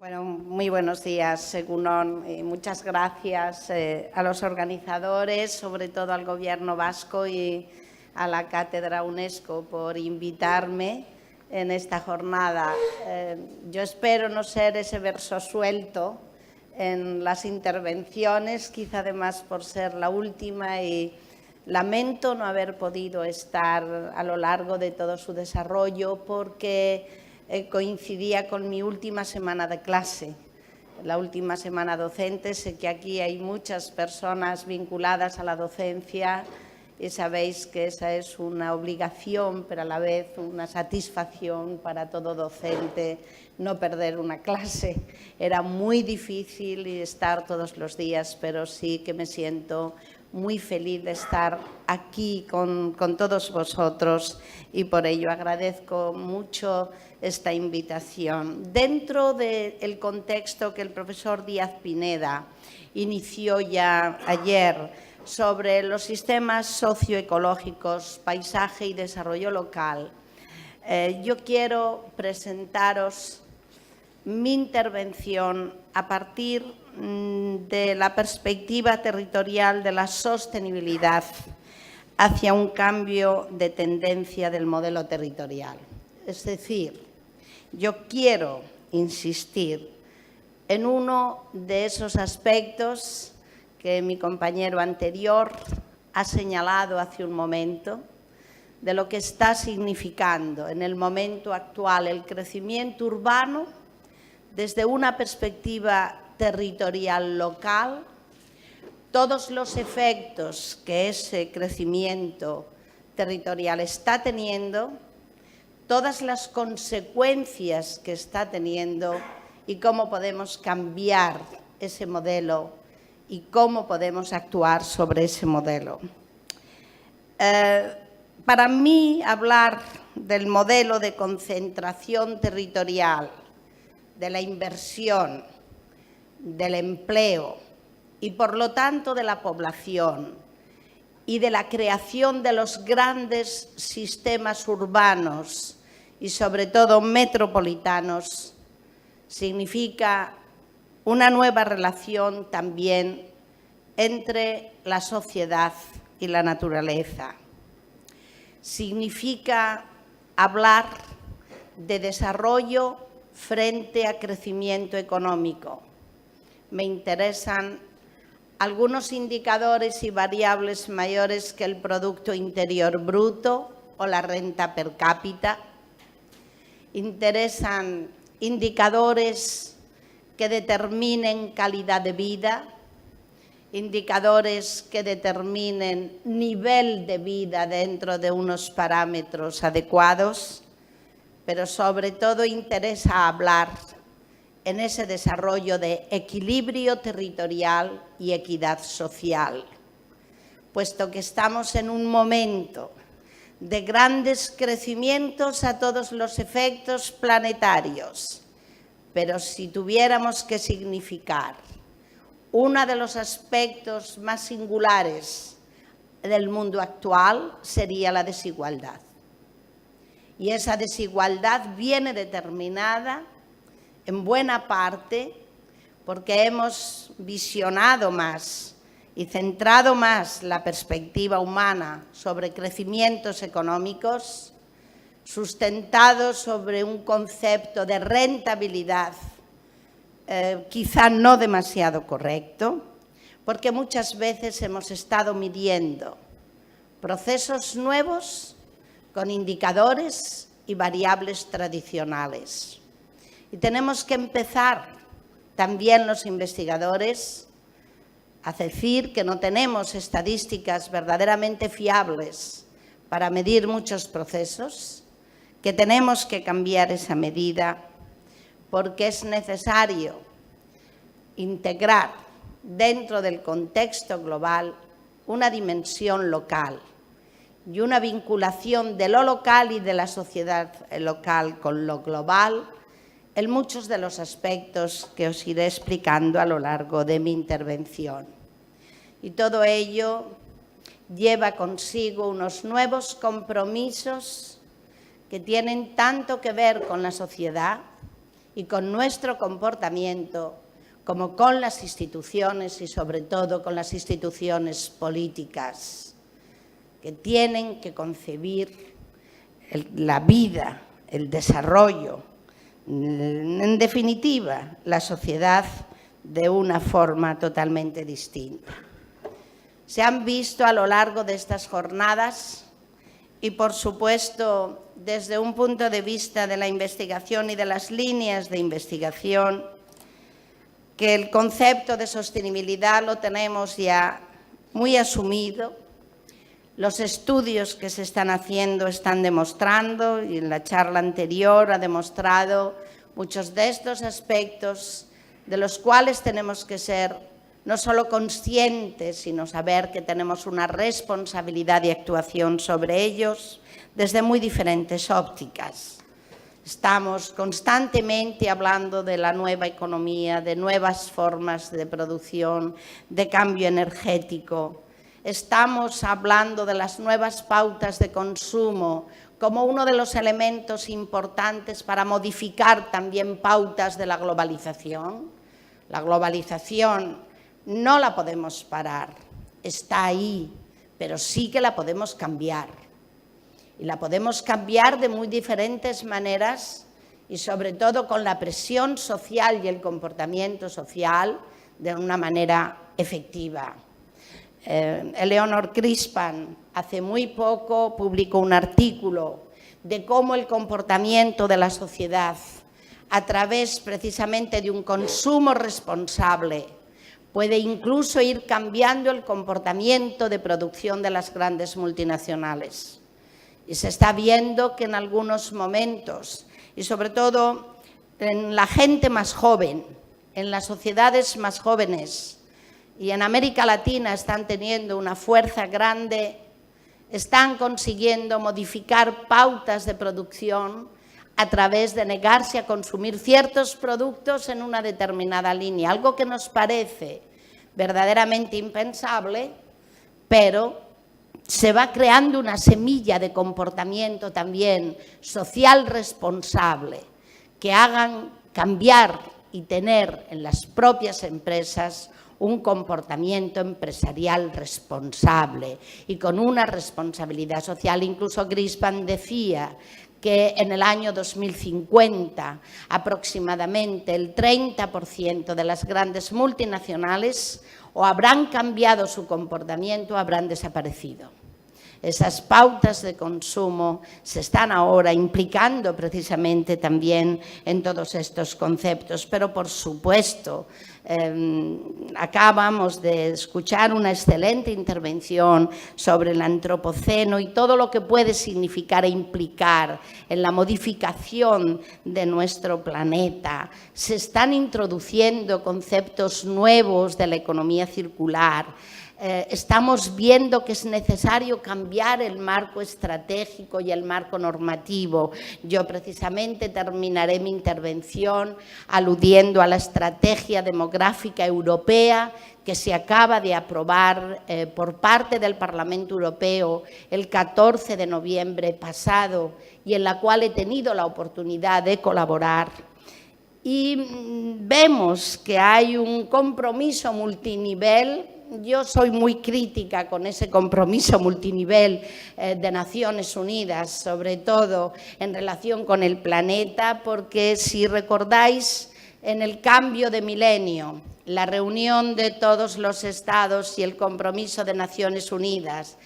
Bueno, muy buenos días, Egunon. Muchas gracias a los organizadores, sobre todo al Gobierno vasco y a la Cátedra UNESCO por invitarme en esta jornada. Yo espero no ser ese verso suelto en las intervenciones, quizá además por ser la última, y lamento no haber podido estar a lo largo de todo su desarrollo porque coincidía con mi última semana de clase, la última semana docente. Sé que aquí hay muchas personas vinculadas a la docencia y sabéis que esa es una obligación, pero a la vez una satisfacción para todo docente no perder una clase. Era muy difícil estar todos los días, pero sí que me siento muy feliz de estar aquí con todos vosotros y por ello agradezco mucho esta invitación. Dentro del contexto que el profesor Díaz Pineda inició ya ayer sobre los sistemas socioecológicos, paisaje y desarrollo local, yo quiero presentaros mi intervención a partir de la perspectiva territorial de la sostenibilidad hacia un cambio de tendencia del modelo territorial. Es decir, yo quiero insistir en uno de esos aspectos que mi compañero anterior ha señalado hace un momento, de lo que está significando en el momento actual el crecimiento urbano desde una perspectiva territorial local, todos los efectos que ese crecimiento territorial está teniendo, todas las consecuencias que está teniendo y cómo podemos cambiar ese modelo y cómo podemos actuar sobre ese modelo. Para mí, hablar del modelo de concentración territorial, de la inversión, del empleo y, por lo tanto, de la población y de la creación de los grandes sistemas urbanos y, sobre todo, metropolitanos, significa una nueva relación también entre la sociedad y la naturaleza. Significa hablar de desarrollo frente a crecimiento económico. Me interesan algunos indicadores y variables mayores que el Producto Interior Bruto o la renta per cápita. Interesan indicadores que determinen calidad de vida, indicadores que determinen nivel de vida dentro de unos parámetros adecuados, pero sobre todo interesa hablar en ese desarrollo de equilibrio territorial y equidad social, puesto que estamos en un momento de grandes crecimientos a todos los efectos planetarios, pero si tuviéramos que significar uno de los aspectos más singulares del mundo actual sería la desigualdad. Y esa desigualdad viene determinada en buena parte porque hemos visionado más y centrado más la perspectiva humana sobre crecimientos económicos, sustentados sobre un concepto de rentabilidad quizá no demasiado correcto, porque muchas veces hemos estado midiendo procesos nuevos con indicadores y variables tradicionales. Y tenemos que empezar también los investigadores a decir que no tenemos estadísticas verdaderamente fiables para medir muchos procesos, que tenemos que cambiar esa medida porque es necesario integrar dentro del contexto global una dimensión local y una vinculación de lo local y de la sociedad local con lo global en muchos de los aspectos que os iré explicando a lo largo de mi intervención. Y todo ello lleva consigo unos nuevos compromisos que tienen tanto que ver con la sociedad y con nuestro comportamiento, como con las instituciones y sobre todo con las instituciones políticas, que tienen que concebir la vida, el desarrollo, en definitiva, la sociedad de una forma totalmente distinta. Se han visto a lo largo de estas jornadas y, por supuesto, desde un punto de vista de la investigación y de las líneas de investigación, que el concepto de sostenibilidad lo tenemos ya muy asumido. Los estudios que se están haciendo están demostrando, y en la charla anterior ha demostrado muchos de estos aspectos de los cuales tenemos que ser no solo conscientes, sino saber que tenemos una responsabilidad de actuación sobre ellos desde muy diferentes ópticas. Estamos constantemente hablando de la nueva economía, de nuevas formas de producción, de cambio energético. Estamos hablando de las nuevas pautas de consumo como uno de los elementos importantes para modificar también pautas de la globalización. La globalización no la podemos parar, está ahí, pero sí que la podemos cambiar. Y la podemos cambiar de muy diferentes maneras y sobre todo con la presión social y el comportamiento social de una manera efectiva. Eleanor Crispan hace muy poco publicó un artículo de cómo el comportamiento de la sociedad a través precisamente de un consumo responsable puede incluso ir cambiando el comportamiento de producción de las grandes multinacionales. Y se está viendo que en algunos momentos, y sobre todo en la gente más joven, en las sociedades más jóvenes, y en América Latina están teniendo una fuerza grande, están consiguiendo modificar pautas de producción a través de negarse a consumir ciertos productos en una determinada línea, algo que nos parece verdaderamente impensable, pero se va creando una semilla de comportamiento también social responsable que hagan cambiar y tener en las propias empresas un comportamiento empresarial responsable y con una responsabilidad social. Incluso Crispan decía que en el año 2050 aproximadamente el 30% de las grandes multinacionales o habrán cambiado su comportamiento o habrán desaparecido. Esas pautas de consumo se están ahora implicando precisamente también en todos estos conceptos, pero por supuesto acabamos de escuchar una excelente intervención sobre el antropoceno y todo lo que puede significar e implicar en la modificación de nuestro planeta. Se están introduciendo conceptos nuevos de la economía circular. Estamos viendo que es necesario cambiar el marco estratégico y el marco normativo. Yo precisamente terminaré mi intervención aludiendo a la estrategia demográfica europea que se acaba de aprobar por parte del Parlamento Europeo el 14 de noviembre pasado y en la cual he tenido la oportunidad de colaborar. Y vemos que hay un compromiso multinivel. Yo soy muy crítica con ese compromiso multinivel de Naciones Unidas, sobre todo en relación con el planeta, porque si recordáis, en el cambio de milenio, la reunión de todos los estados y el compromiso de Naciones Unidas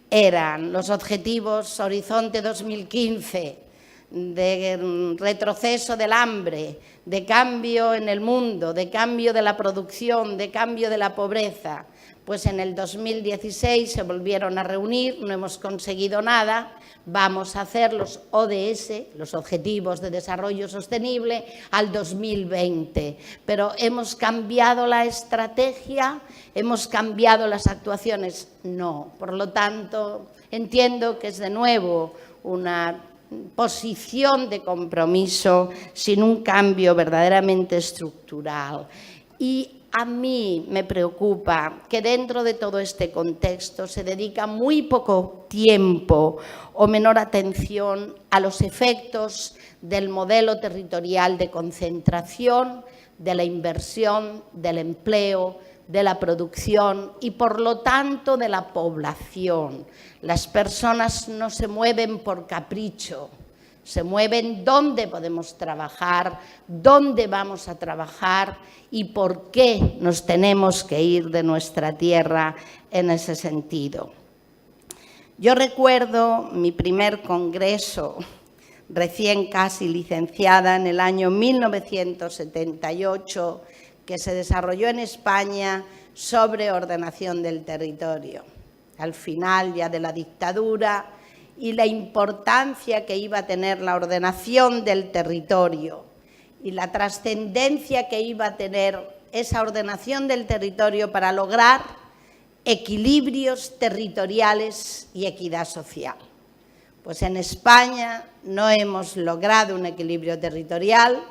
eran los objetivos Horizonte 2015, de retroceso del hambre, de cambio en el mundo, de cambio de la producción, de cambio de la pobreza. Pues en el 2016 se volvieron a reunir, no hemos conseguido nada, vamos a hacer los ODS, los Objetivos de Desarrollo Sostenible, al 2020. Pero ¿hemos cambiado la estrategia? ¿Hemos cambiado las actuaciones? No. Por lo tanto, entiendo que es de nuevo una posición de compromiso sin un cambio verdaderamente estructural. Y a mí me preocupa que dentro de todo este contexto se dedica muy poco tiempo o menor atención a los efectos del modelo territorial de concentración, de la inversión, del empleo, de la producción y, por lo tanto, de la población. Las personas no se mueven por capricho, se mueven dónde podemos trabajar, dónde vamos a trabajar y por qué nos tenemos que ir de nuestra tierra en ese sentido. Yo recuerdo mi primer congreso, recién casi licenciada, en el año 1978, que se desarrolló en España sobre ordenación del territorio, al final ya de la dictadura, y la importancia que iba a tener la ordenación del territorio y la trascendencia que iba a tener esa ordenación del territorio para lograr equilibrios territoriales y equidad social. Pues en España no hemos logrado un equilibrio territorial,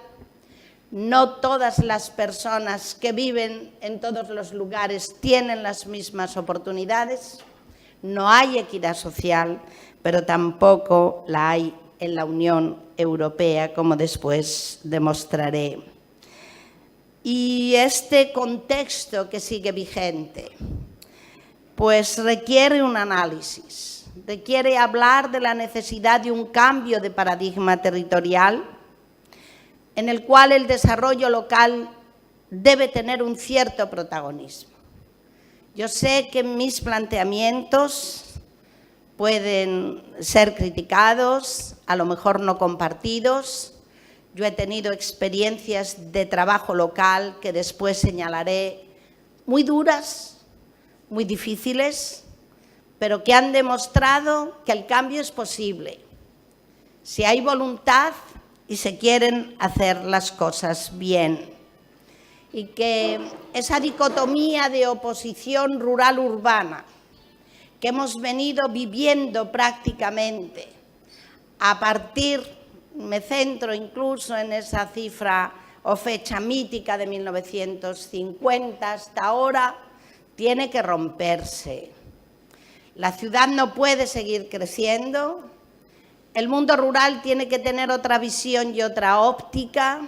no todas las personas que viven en todos los lugares tienen las mismas oportunidades, no hay equidad social, pero tampoco la hay en la Unión Europea, como después demostraré. Y este contexto que sigue vigente, pues requiere un análisis, requiere hablar de la necesidad de un cambio de paradigma territorial en el cual el desarrollo local debe tener un cierto protagonismo. Yo sé que mis planteamientos pueden ser criticados, a lo mejor no compartidos. Yo he tenido experiencias de trabajo local que después señalaré muy duras, muy difíciles, pero que han demostrado que el cambio es posible. Si hay voluntad y se quieren hacer las cosas bien. Y que esa dicotomía de oposición rural-urbana que hemos venido viviendo prácticamente a partir, me centro incluso en esa cifra o fecha mítica de 1950 hasta ahora, tiene que romperse. La ciudad no puede seguir creciendo, el mundo rural tiene que tener otra visión y otra óptica,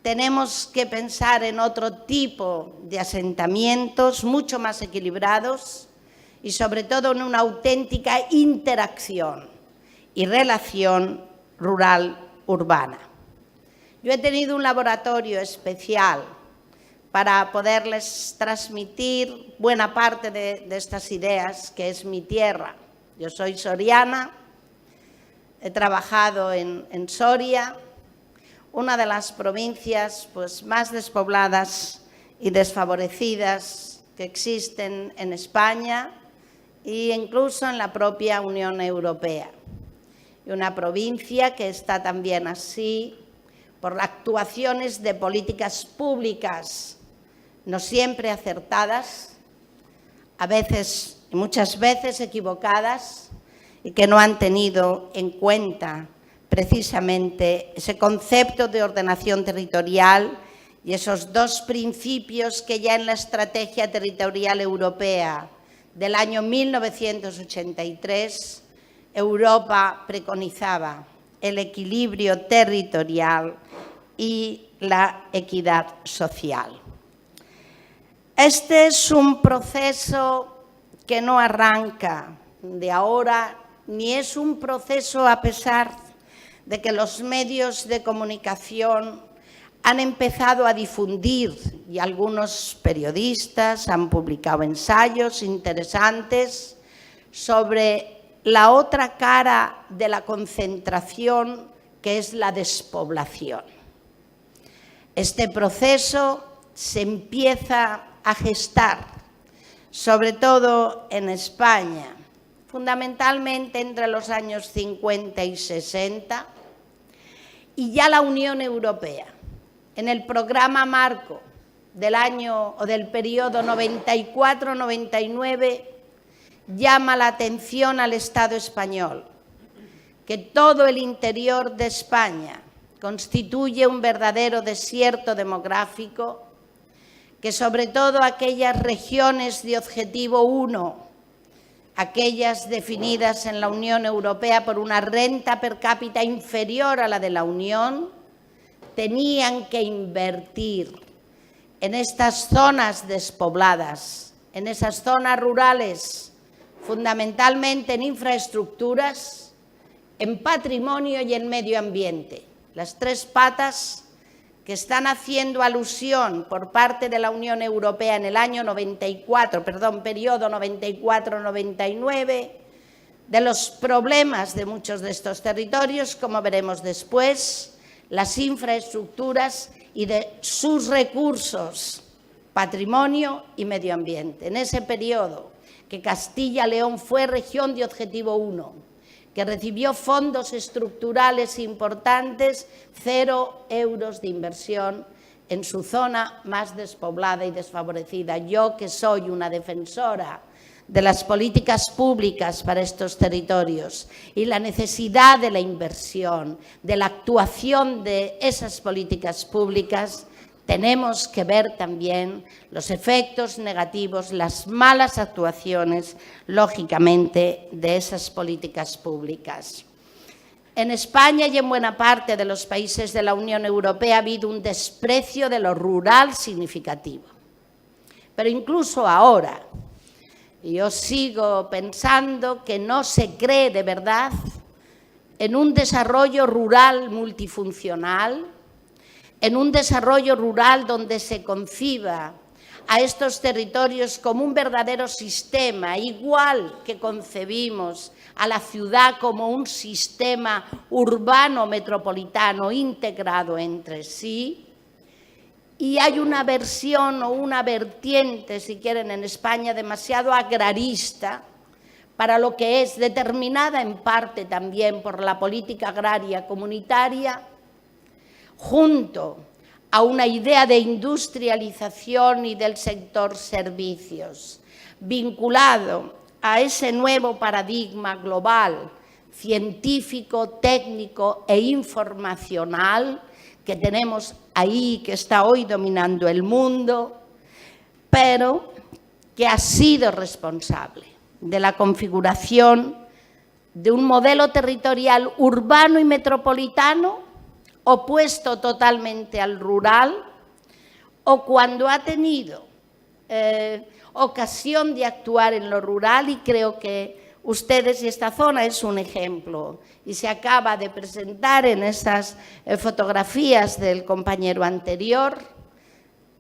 tenemos que pensar en otro tipo de asentamientos mucho más equilibrados y sobre todo en una auténtica interacción y relación rural-urbana. Yo he tenido un laboratorio especial para poderles transmitir buena parte de estas ideas, que es mi tierra. Yo soy soriana, he trabajado en Soria, una de las provincias pues, más despobladas y desfavorecidas que existen en España e incluso en la propia Unión Europea. Y una provincia que está también así por actuaciones de políticas públicas no siempre acertadas, a veces y muchas veces equivocadas, y que no han tenido en cuenta precisamente ese concepto de ordenación territorial y esos dos principios que ya en la Estrategia Territorial Europea del año 1983 Europa preconizaba: el equilibrio territorial y la equidad social. Este es un proceso que no arranca de ahora, ni es un proceso a pesar de que los medios de comunicación han empezado a difundir y algunos periodistas han publicado ensayos interesantes sobre la otra cara de la concentración, que es la despoblación. Este proceso se empieza a gestar, sobre todo en España, fundamentalmente entre los años 50 y 60, y ya la Unión Europea, en el programa marco del año o del periodo 94-99, llama la atención al Estado español, que todo el interior de España constituye un verdadero desierto demográfico, que sobre todo aquellas regiones de objetivo 1, aquellas definidas en la Unión Europea por una renta per cápita inferior a la de la Unión, tenían que invertir en estas zonas despobladas, en esas zonas rurales, fundamentalmente en infraestructuras, en patrimonio y en medio ambiente. Las tres patas que están haciendo alusión por parte de la Unión Europea en el año periodo 94-99, de los problemas de muchos de estos territorios, como veremos después, las infraestructuras y de sus recursos, patrimonio y medio ambiente. En ese periodo que Castilla-León fue región de objetivo 1, que recibió fondos estructurales importantes, 0 euros de inversión en su zona más despoblada y desfavorecida. Yo, que soy una defensora de las políticas públicas para estos territorios y la necesidad de la inversión, de la actuación de esas políticas públicas, tenemos que ver también los efectos negativos, las malas actuaciones, lógicamente, de esas políticas públicas. En España y en buena parte de los países de la Unión Europea ha habido un desprecio de lo rural significativo. Pero incluso ahora, yo sigo pensando que no se cree de verdad en un desarrollo rural multifuncional, en un desarrollo rural donde se conciba a estos territorios como un verdadero sistema, igual que concebimos a la ciudad como un sistema urbano metropolitano integrado entre sí. Y hay una versión o una vertiente, si quieren, en España demasiado agrarista para lo que es, determinada en parte también por la política agraria comunitaria, junto a una idea de industrialización y del sector servicios, vinculado a ese nuevo paradigma global, científico, técnico e informacional que tenemos ahí, que está hoy dominando el mundo, pero que ha sido responsable de la configuración de un modelo territorial urbano y metropolitano opuesto totalmente al rural, o cuando ha tenido ocasión de actuar en lo rural, y creo que ustedes y esta zona es un ejemplo, y se acaba de presentar en esas fotografías del compañero anterior,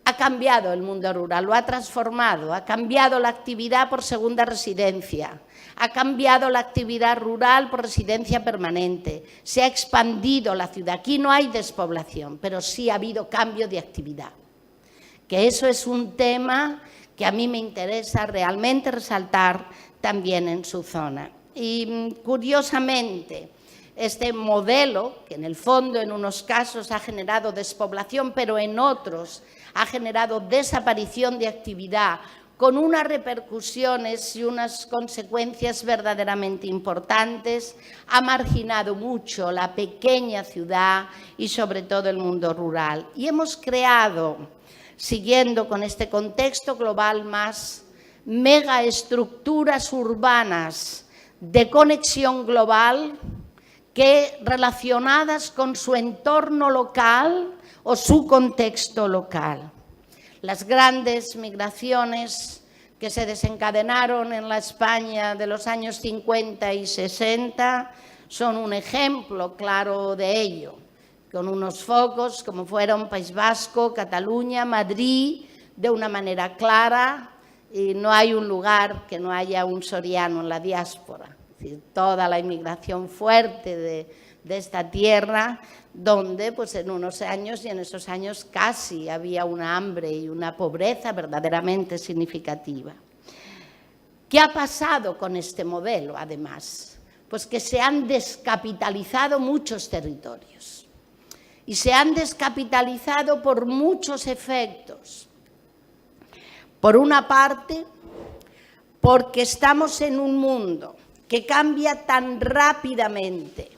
ha cambiado el mundo rural, lo ha transformado, ha cambiado la actividad por segunda residencia, ha cambiado la actividad rural por residencia permanente, se ha expandido la ciudad. Aquí no hay despoblación, pero sí ha habido cambio de actividad. Que eso es un tema que a mí me interesa realmente resaltar también en su zona. Y curiosamente, este modelo, que en el fondo en unos casos ha generado despoblación, pero en otros ha generado desaparición de actividad, con unas repercusiones y unas consecuencias verdaderamente importantes, ha marginado mucho la pequeña ciudad y sobre todo el mundo rural. Y hemos creado, siguiendo con este contexto global, más megaestructuras urbanas de conexión global que, relacionadas con su entorno local o su contexto local. Las grandes migraciones que se desencadenaron en la España de los años 50 y 60 son un ejemplo claro de ello, con unos focos como fueron País Vasco, Cataluña, Madrid, de una manera clara, y no hay un lugar que no haya un soriano en la diáspora. Es decir, toda la inmigración fuerte de esta tierra, donde pues en unos años y en esos años casi había una hambre y una pobreza verdaderamente significativa. ¿Qué ha pasado con este modelo, además? Pues que se han descapitalizado muchos territorios y se han descapitalizado por muchos efectos. Por una parte, porque estamos en un mundo que cambia tan rápidamente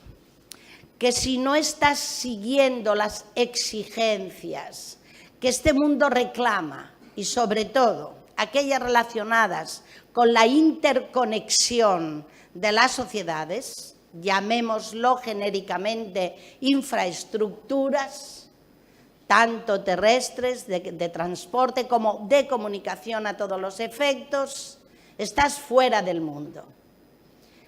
que si no estás siguiendo las exigencias que este mundo reclama y sobre todo aquellas relacionadas con la interconexión de las sociedades, llamémoslo genéricamente infraestructuras, tanto terrestres, de transporte como de comunicación a todos los efectos, estás fuera del mundo.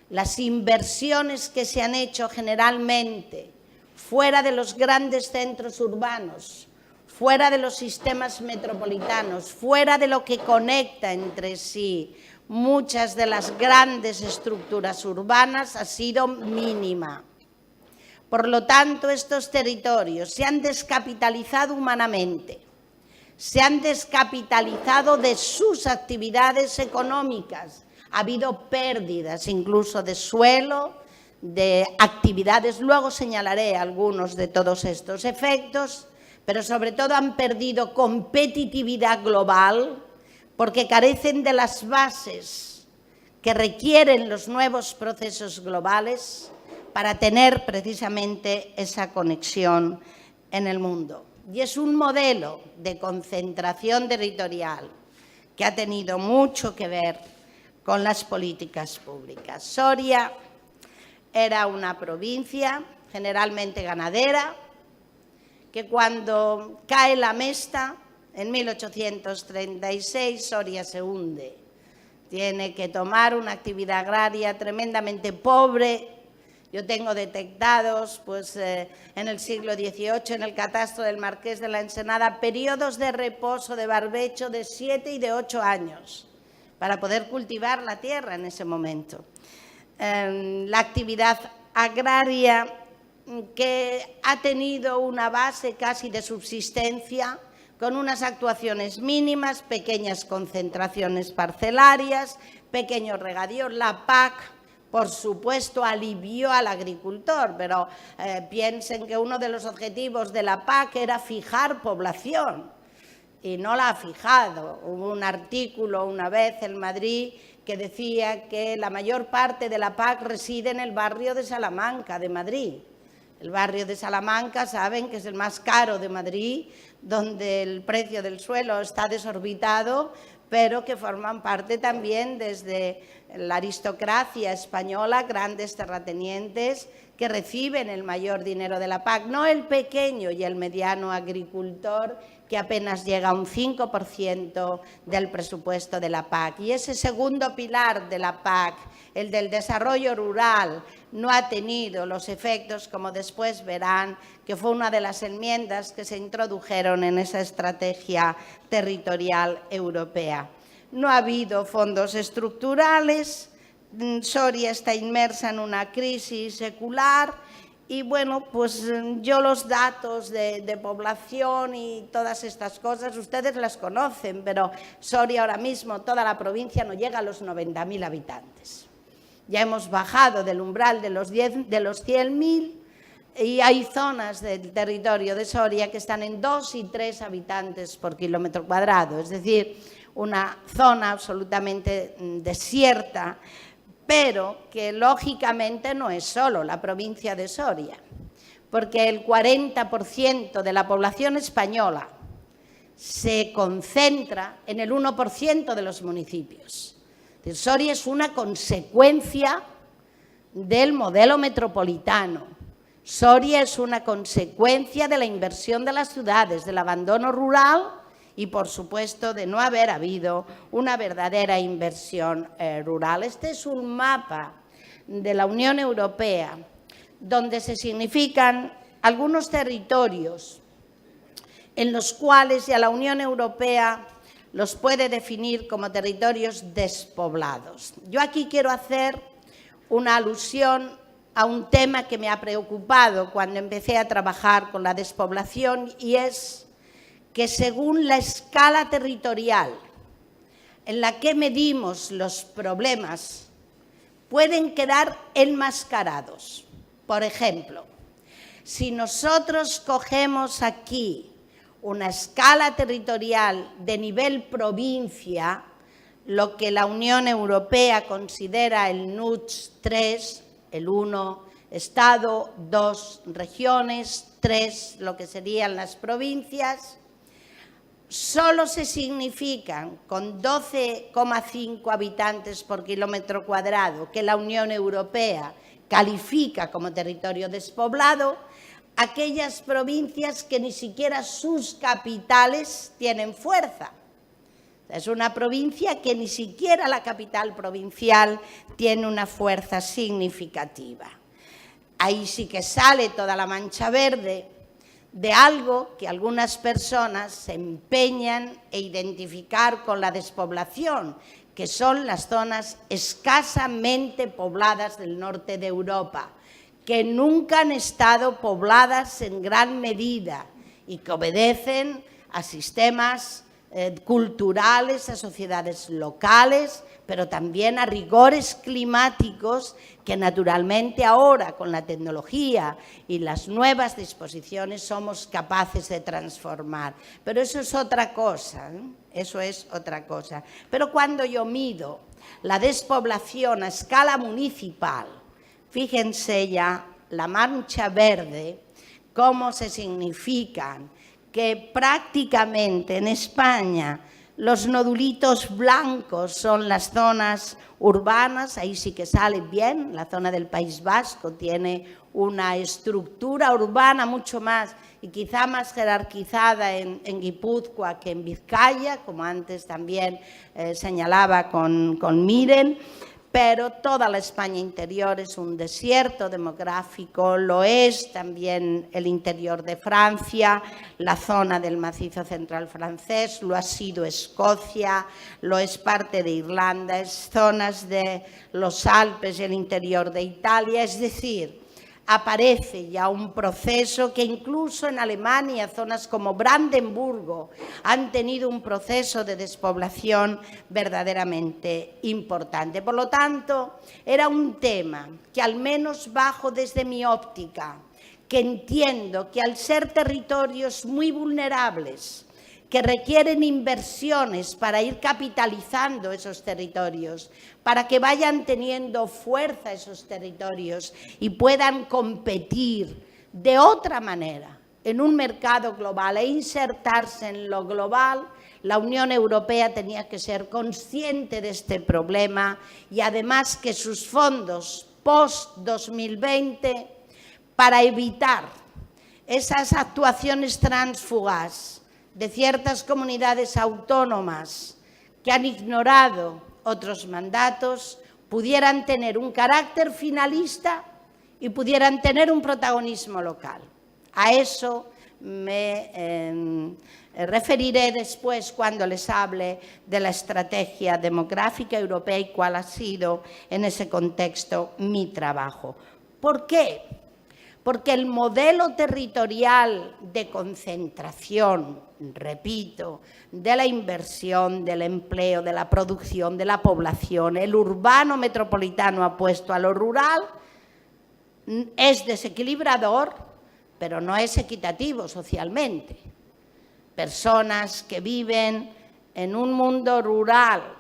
Las inversiones que se han hecho generalmente fuera de los grandes centros urbanos, fuera de los sistemas metropolitanos, fuera de lo que conecta entre sí muchas de las grandes estructuras urbanas, ha sido mínima. Por lo tanto, estos territorios se han descapitalizado humanamente, se han descapitalizado de sus actividades económicas. Ha habido pérdidas incluso de suelo, de actividades. Luego señalaré algunos de todos estos efectos, pero sobre todo han perdido competitividad global porque carecen de las bases que requieren los nuevos procesos globales para tener precisamente esa conexión en el mundo. Y es un modelo de concentración territorial que ha tenido mucho que ver con las políticas públicas. Soria era una provincia generalmente ganadera, que cuando cae la Mesta, en 1836, Soria se hunde. Tiene que tomar una actividad agraria tremendamente pobre. Yo tengo detectados en el siglo XVIII, en el catastro del Marqués de la Ensenada, periodos de reposo de barbecho de 7 y de 8 años para poder cultivar la tierra en ese momento. La actividad agraria que ha tenido una base casi de subsistencia, con unas actuaciones mínimas, pequeñas concentraciones parcelarias, pequeños regadíos. La PAC, por supuesto, alivió al agricultor, pero piensen que uno de los objetivos de la PAC era fijar población y no la ha fijado. Hubo un artículo una vez en Madrid que decía que la mayor parte de la PAC reside en el barrio de Salamanca, de Madrid. El barrio de Salamanca, saben que es el más caro de Madrid, donde el precio del suelo está desorbitado, pero que forman parte también desde la aristocracia española, grandes terratenientes que reciben el mayor dinero de la PAC, no el pequeño y el mediano agricultor, que apenas llega a un 5% del presupuesto de la PAC. Y ese segundo pilar de la PAC, el del desarrollo rural, no ha tenido los efectos, como después verán, que fue una de las enmiendas que se introdujeron en esa estrategia territorial europea. No ha habido fondos estructurales, Soria está inmersa en una crisis secular y, bueno, pues yo los datos de población y todas estas cosas, ustedes las conocen, pero Soria ahora mismo, toda la provincia, no llega a los 90.000 habitantes. Ya hemos bajado del umbral de los 100.000 y hay zonas del territorio de Soria que están en 2 y 3 habitantes por kilómetro cuadrado, es decir, una zona absolutamente desierta, pero que lógicamente no es solo la provincia de Soria, porque el 40% de la población española se concentra en el 1% de los municipios. Soria es una consecuencia del modelo metropolitano. Soria es una consecuencia de la inversión de las ciudades, del abandono rural y, por supuesto, de no haber habido una verdadera inversión rural. Este es un mapa de la Unión Europea donde se significan algunos territorios en los cuales ya la Unión Europea los puede definir como territorios despoblados. Yo aquí quiero hacer una alusión a un tema que me ha preocupado cuando empecé a trabajar con la despoblación, y es que según la escala territorial en la que medimos los problemas, pueden quedar enmascarados. Por ejemplo, si nosotros cogemos aquí una escala territorial de nivel provincia, lo que la Unión Europea considera el NUTS 3, el 1 Estado, 2 regiones, 3 lo que serían las provincias, solo se significan con 12,5 habitantes por kilómetro cuadrado que la Unión Europea califica como territorio despoblado, aquellas provincias que ni siquiera sus capitales tienen fuerza. Es una provincia que ni siquiera la capital provincial tiene una fuerza significativa. Ahí sí que sale toda la mancha verde de algo que algunas personas se empeñan en identificar con la despoblación, que son las zonas escasamente pobladas del norte de Europa, que nunca han estado pobladas en gran medida y que obedecen a sistemas culturales, a sociedades locales, pero también a rigores climáticos que naturalmente ahora con la tecnología y las nuevas disposiciones somos capaces de transformar. Pero eso es otra cosa, ¿eh? Eso es otra cosa. Pero cuando yo mido la despoblación a escala municipal, fíjense ya la mancha verde, cómo se significan que prácticamente en España los nodulitos blancos son las zonas urbanas, ahí sí que sale bien, la zona del País Vasco tiene una estructura urbana mucho más y quizá más jerarquizada en Guipúzcoa que en Vizcaya, como antes también señalaba con Miren, pero toda la España interior es un desierto demográfico, lo es también el interior de Francia, la zona del macizo central francés, lo ha sido Escocia, lo es parte de Irlanda, es zonas de los Alpes y el interior de Italia, es decir, aparece ya un proceso que incluso en Alemania, zonas como Brandenburgo, han tenido un proceso de despoblación verdaderamente importante. Por lo tanto, era un tema que al menos bajo desde mi óptica, que entiendo que al ser territorios muy vulnerables, que requieren inversiones para ir capitalizando esos territorios, para que vayan teniendo fuerza esos territorios y puedan competir de otra manera en un mercado global e insertarse en lo global, la Unión Europea tenía que ser consciente de este problema y además que sus fondos post-2020 para evitar esas actuaciones tránsfugas de ciertas comunidades autónomas que han ignorado otros mandatos, pudieran tener un carácter finalista y pudieran tener un protagonismo local. A eso me referiré después cuando les hable de la estrategia demográfica europea y cuál ha sido en ese contexto mi trabajo. ¿Por qué? Porque el modelo territorial de concentración, repito, de la inversión, del empleo, de la producción, de la población, el urbano metropolitano apuesto a lo rural, es desequilibrador, pero no es equitativo socialmente. Personas que viven en un mundo rural,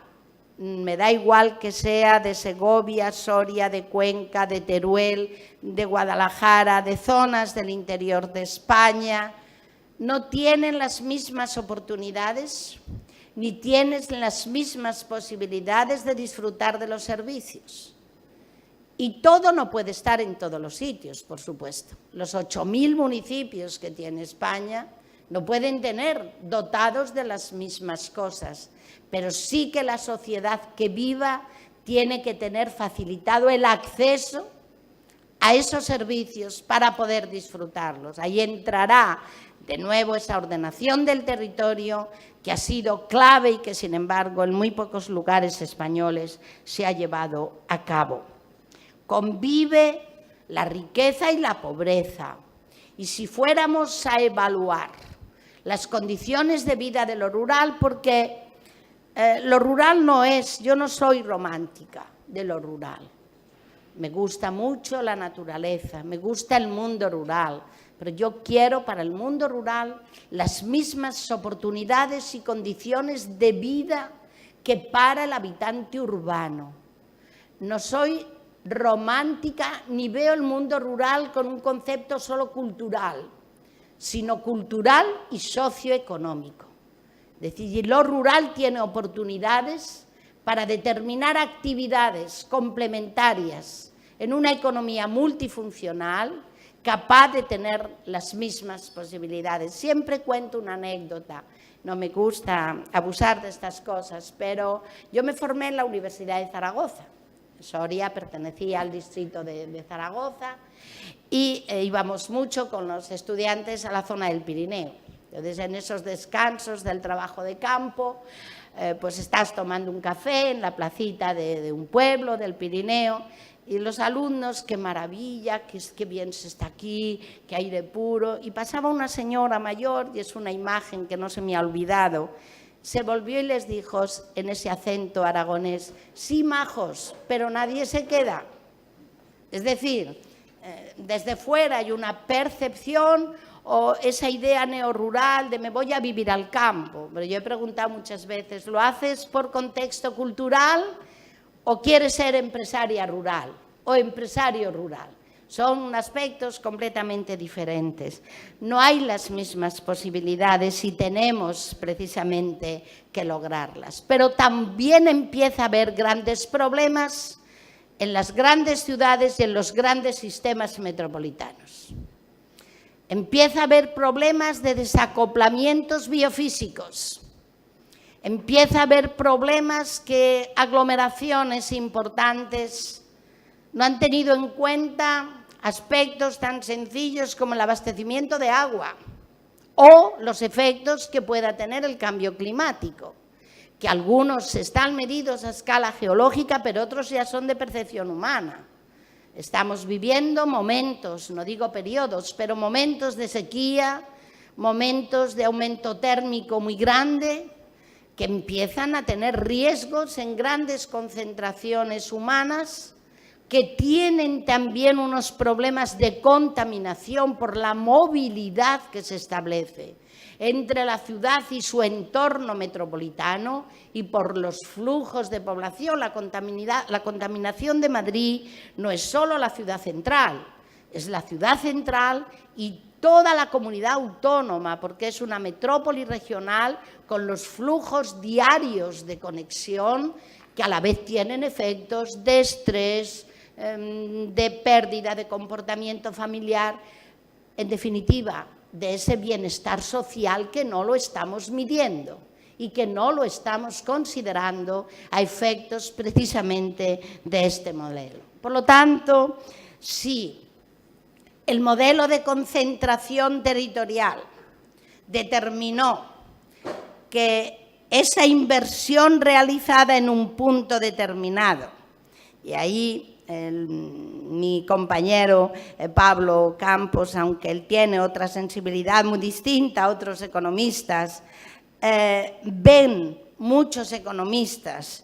me da igual que sea de Segovia, Soria, de Cuenca, de Teruel, de Guadalajara, de zonas del interior de España, no tienen las mismas oportunidades ni tienen las mismas posibilidades de disfrutar de los servicios. Y todo no puede estar en todos los sitios, por supuesto. Los 8.000 municipios que tiene España no pueden tener dotados de las mismas cosas, pero sí que la sociedad que viva tiene que tener facilitado el acceso a esos servicios para poder disfrutarlos. Ahí entrará de nuevo esa ordenación del territorio que ha sido clave y que, sin embargo, en muy pocos lugares españoles se ha llevado a cabo. Convive la riqueza y la pobreza. Y si fuéramos a evaluar las condiciones de vida de lo rural, porque lo rural no es, yo no soy romántica de lo rural. Me gusta mucho la naturaleza, me gusta el mundo rural, pero yo quiero para el mundo rural las mismas oportunidades y condiciones de vida que para el habitante urbano. No soy romántica ni veo el mundo rural con un concepto solo cultural, sino cultural y socioeconómico. Es decir, lo rural tiene oportunidades para determinar actividades complementarias en una economía multifuncional capaz de tener las mismas posibilidades. Siempre cuento una anécdota, no me gusta abusar de estas cosas, pero yo me formé en la Universidad de Zaragoza. Soria pertenecía al distrito de Zaragoza y íbamos mucho con los estudiantes a la zona del Pirineo. Entonces, en esos descansos del trabajo de campo, pues estás tomando un café en la placita de un pueblo del Pirineo y los alumnos, qué maravilla, qué bien se está aquí, qué aire puro. Y pasaba una señora mayor, y es una imagen que no se me ha olvidado, se volvió y les dijo en ese acento aragonés: sí, majos, pero nadie se queda. Es decir, desde fuera hay una percepción o esa idea neorrural de me voy a vivir al campo. Pero yo he preguntado muchas veces, ¿lo haces por contexto cultural o quieres ser empresaria rural o empresario rural? Son aspectos completamente diferentes. No hay las mismas posibilidades y tenemos precisamente que lograrlas. Pero también empieza a haber grandes problemas en las grandes ciudades y en los grandes sistemas metropolitanos. Empieza a haber problemas de desacoplamientos biofísicos. Empieza a haber problemas que aglomeraciones importantes no han tenido en cuenta aspectos tan sencillos como el abastecimiento de agua o los efectos que pueda tener el cambio climático, que algunos están medidos a escala geológica, pero otros ya son de percepción humana. Estamos viviendo momentos, no digo periodos, pero momentos de sequía, momentos de aumento térmico muy grande, que empiezan a tener riesgos en grandes concentraciones humanas, que tienen también unos problemas de contaminación por la movilidad que se establece entre la ciudad y su entorno metropolitano y por los flujos de población. La contaminación de Madrid no es solo la ciudad central, es la ciudad central y toda la comunidad autónoma, porque es una metrópoli regional con los flujos diarios de conexión que a la vez tienen efectos de estrés, de pérdida de comportamiento familiar, en definitiva, de ese bienestar social que no lo estamos midiendo y que no lo estamos considerando a efectos precisamente de este modelo. Por lo tanto, si el modelo de concentración territorial determinó que esa inversión realizada en un punto determinado, y ahí mi compañero Pablo Campos, aunque él tiene otra sensibilidad muy distinta a otros economistas, ven muchos economistas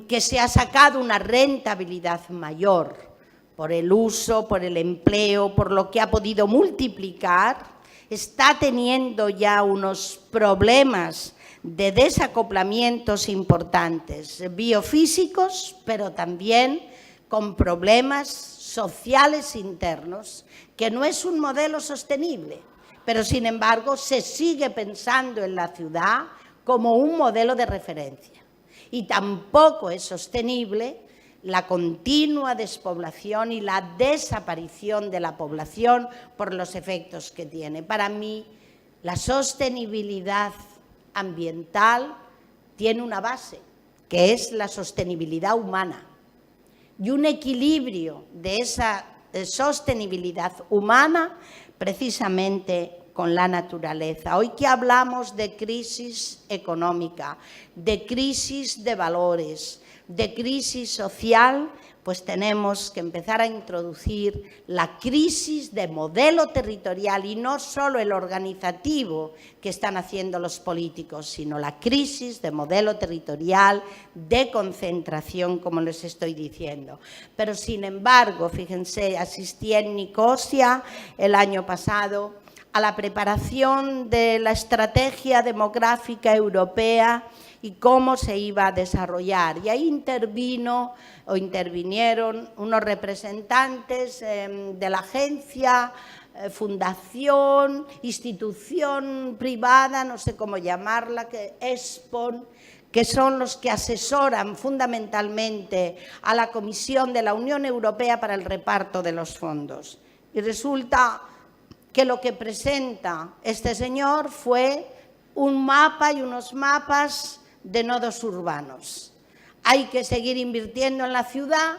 que se ha sacado una rentabilidad mayor por el uso, por el empleo, por lo que ha podido multiplicar, está teniendo ya unos problemas de desacoplamientos importantes, biofísicos, pero también con problemas sociales internos, que no es un modelo sostenible, pero sin embargo se sigue pensando en la ciudad como un modelo de referencia. Y tampoco es sostenible la continua despoblación y la desaparición de la población por los efectos que tiene. Para mí, la sostenibilidad ambiental tiene una base, que es la sostenibilidad humana. Y un equilibrio de esa sostenibilidad humana precisamente con la naturaleza. Hoy que hablamos de crisis económica, de crisis de valores, de crisis social, pues tenemos que empezar a introducir la crisis de modelo territorial y no solo el organizativo que están haciendo los políticos, sino la crisis de modelo territorial de concentración, como les estoy diciendo. Pero, sin embargo, fíjense, asistí en Nicosia el año pasado a la preparación de la estrategia demográfica europea y cómo se iba a desarrollar. Y ahí intervinieron unos representantes de la Agencia fundación, institución privada, no sé cómo llamarla, que ESPON, que son los que asesoran fundamentalmente a la Comisión de la Unión Europea para el reparto de los fondos. Y resulta que lo que presenta este señor fue un mapa y unos mapas de nodos urbanos. Hay que seguir invirtiendo en la ciudad,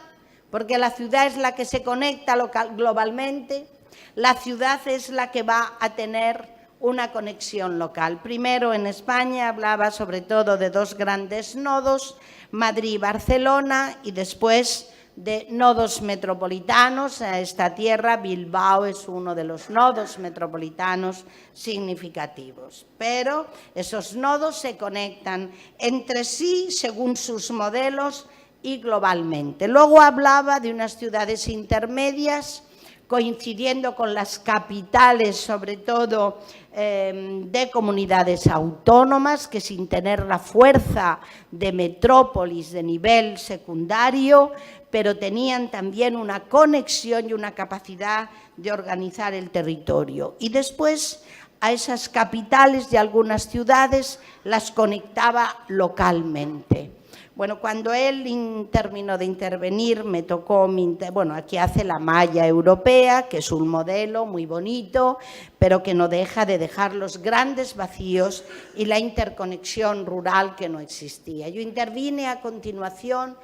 porque la ciudad es la que se conecta globalmente, la ciudad es la que va a tener una conexión local. Primero, en España hablaba sobre todo de dos grandes nodos, Madrid y Barcelona, y después de nodos metropolitanos. A esta tierra, Bilbao es uno de los nodos metropolitanos significativos. Pero esos nodos se conectan entre sí según sus modelos y globalmente. Luego hablaba de unas ciudades intermedias, coincidiendo con las capitales, sobre todo de comunidades autónomas, que sin tener la fuerza de metrópolis de nivel secundario, pero tenían también una conexión y una capacidad de organizar el territorio. Y después a esas capitales de algunas ciudades las conectaba localmente. Bueno, cuando él terminó de intervenir, me tocó, bueno, aquí hace la malla europea, que es un modelo muy bonito, pero que no deja de dejar los grandes vacíos y la interconexión rural que no existía. Yo intervine a continuación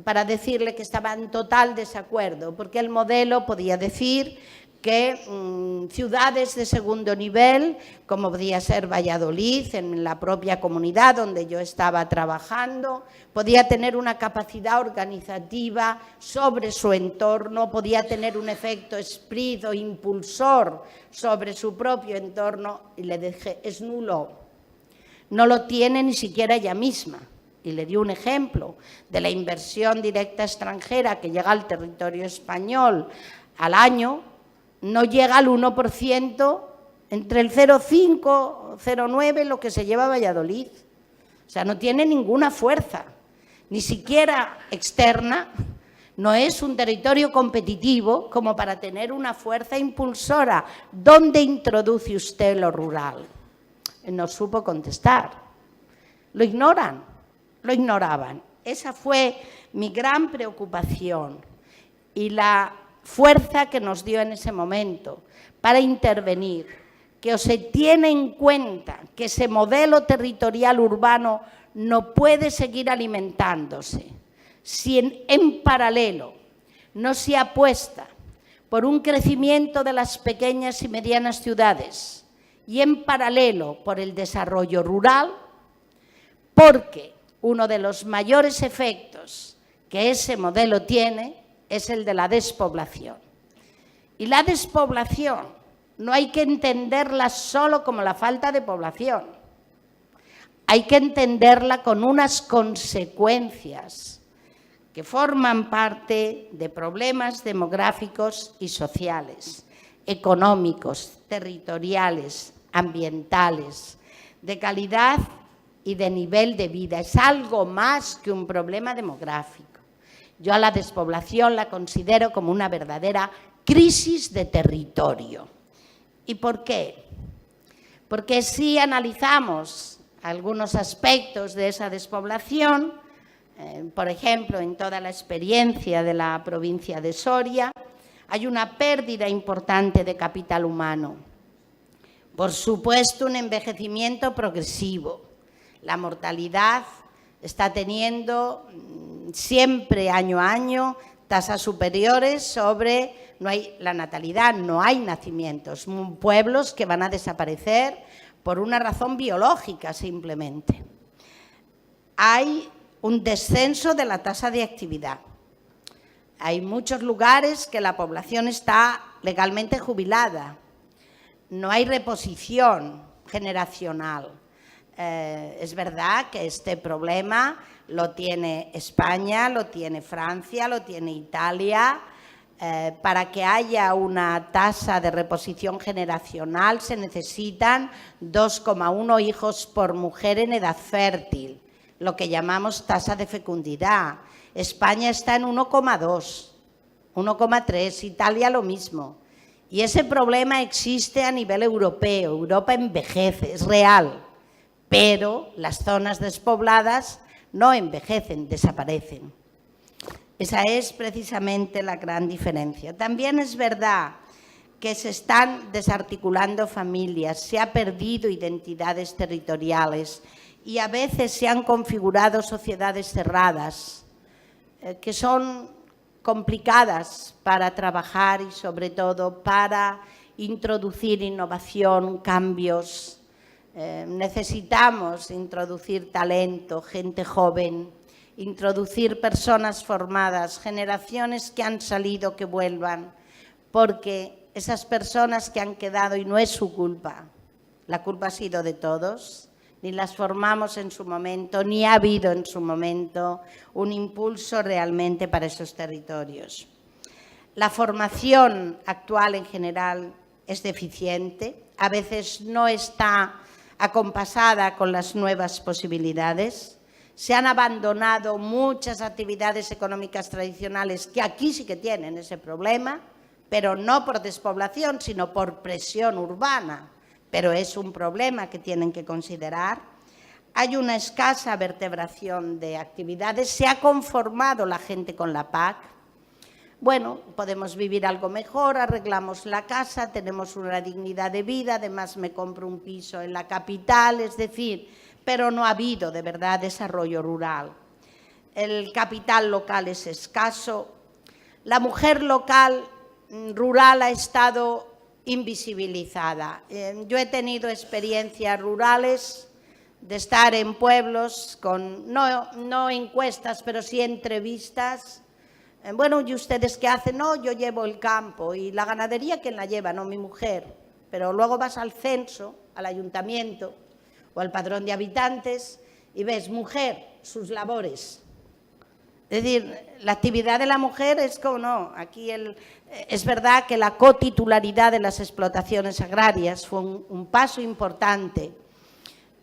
para decirle que estaba en total desacuerdo, porque el modelo podía decir que ciudades de segundo nivel, como podía ser Valladolid, en la propia comunidad donde yo estaba trabajando, podía tener una capacidad organizativa sobre su entorno, podía tener un efecto sprit o impulsor sobre su propio entorno, y le dije, es nulo, no lo tiene ni siquiera ella misma. Y le di un ejemplo de la inversión directa extranjera que llega al territorio español al año, no llega al 1%, entre el 0,5 y 0,9 lo que se lleva a Valladolid. O sea, no tiene ninguna fuerza, ni siquiera externa. No es un territorio competitivo como para tener una fuerza impulsora. ¿Dónde introduce usted lo rural? No supo contestar. Lo ignoran, lo ignoraban. Esa fue mi gran preocupación y la fuerza que nos dio en ese momento para intervenir, que se tiene en cuenta que ese modelo territorial urbano no puede seguir alimentándose si en paralelo no se apuesta por un crecimiento de las pequeñas y medianas ciudades y en paralelo por el desarrollo rural, porque uno de los mayores efectos que ese modelo tiene es el de la despoblación. Y la despoblación no hay que entenderla solo como la falta de población. Hay que entenderla con unas consecuencias que forman parte de problemas demográficos y sociales, económicos, territoriales, ambientales, de calidad y de nivel de vida. Es algo más que un problema demográfico. Yo a la despoblación la considero como una verdadera crisis de territorio. ¿Y por qué? Porque si analizamos algunos aspectos de esa despoblación, por ejemplo, en toda la experiencia de la provincia de Soria, hay una pérdida importante de capital humano. Por supuesto, un envejecimiento progresivo. La mortalidad está teniendo siempre año a año tasas superiores sobre la natalidad, no hay nacimientos, pueblos que van a desaparecer por una razón biológica simplemente. Hay un descenso de la tasa de actividad. Hay muchos lugares que la población está legalmente jubilada. No hay reposición generacional. Es verdad que este problema lo tiene España, lo tiene Francia, lo tiene Italia. Para que haya una tasa de reposición generacional se necesitan 2,1 hijos por mujer en edad fértil, lo que llamamos tasa de fecundidad. España está en 1,2, 1,3, Italia lo mismo. Y ese problema existe a nivel europeo. Europa envejece, es real, pero las zonas despobladas no envejecen, desaparecen. Esa es precisamente la gran diferencia. También es verdad que se están desarticulando familias, se han perdido identidades territoriales y a veces se han configurado sociedades cerradas que son complicadas para trabajar y sobre todo para introducir innovación, cambios. Necesitamos introducir talento, gente joven, introducir personas formadas, generaciones que han salido, que vuelvan, porque esas personas que han quedado, y no es su culpa, la culpa ha sido de todos, ni las formamos en su momento, ni ha habido en su momento un impulso realmente para esos territorios. La formación actual en general es deficiente, a veces no está acompasada con las nuevas posibilidades. Se han abandonado muchas actividades económicas tradicionales que aquí sí que tienen ese problema, pero no por despoblación, sino por presión urbana. Pero es un problema que tienen que considerar. Hay una escasa vertebración de actividades, se ha conformado la gente con la PAC. Bueno, podemos vivir algo mejor, arreglamos la casa, tenemos una dignidad de vida, además me compro un piso en la capital, es decir, pero no ha habido de verdad desarrollo rural. El capital local es escaso, la mujer local rural ha estado invisibilizada. Yo he tenido experiencias rurales de estar en pueblos con, no encuestas, pero sí entrevistas. Bueno, ¿y ustedes qué hacen? No, yo llevo el campo. ¿Y la ganadería quién la lleva? No, mi mujer. Pero luego vas al censo, al ayuntamiento o al padrón de habitantes y ves mujer, sus labores. Es decir, la actividad de la mujer es como no. Aquí es verdad que la cotitularidad de las explotaciones agrarias fue un paso importante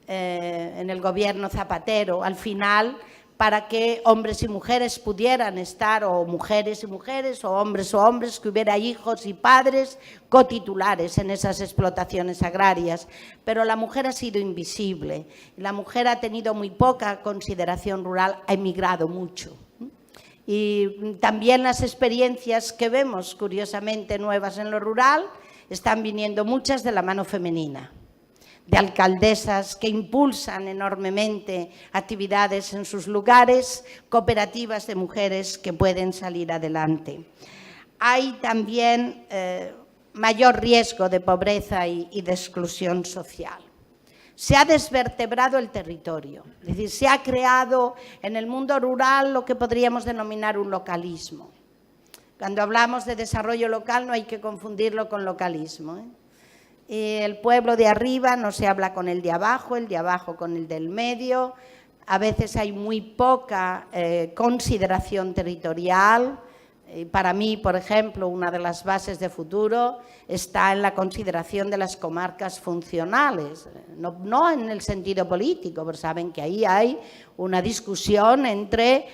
en el gobierno Zapatero, al final, para que hombres y mujeres pudieran estar, o mujeres y mujeres, o hombres, que hubiera hijos y padres cotitulares en esas explotaciones agrarias. Pero la mujer ha sido invisible, la mujer ha tenido muy poca consideración rural, ha emigrado mucho. Y también las experiencias que vemos, curiosamente, nuevas en lo rural, están viniendo muchas de la mano femenina, de alcaldesas que impulsan enormemente actividades en sus lugares, cooperativas de mujeres que pueden salir adelante. Hay también mayor riesgo de pobreza y de exclusión social. Se ha desvertebrado el territorio, es decir, se ha creado en el mundo rural lo que podríamos denominar un localismo. Cuando hablamos de desarrollo local no hay que confundirlo con localismo, El pueblo de arriba no se habla con el de abajo con el del medio. A veces hay muy poca consideración territorial. Para mí, por ejemplo, una de las bases de futuro está en la consideración de las comarcas funcionales, no en el sentido político, pero saben que ahí hay una discusión entre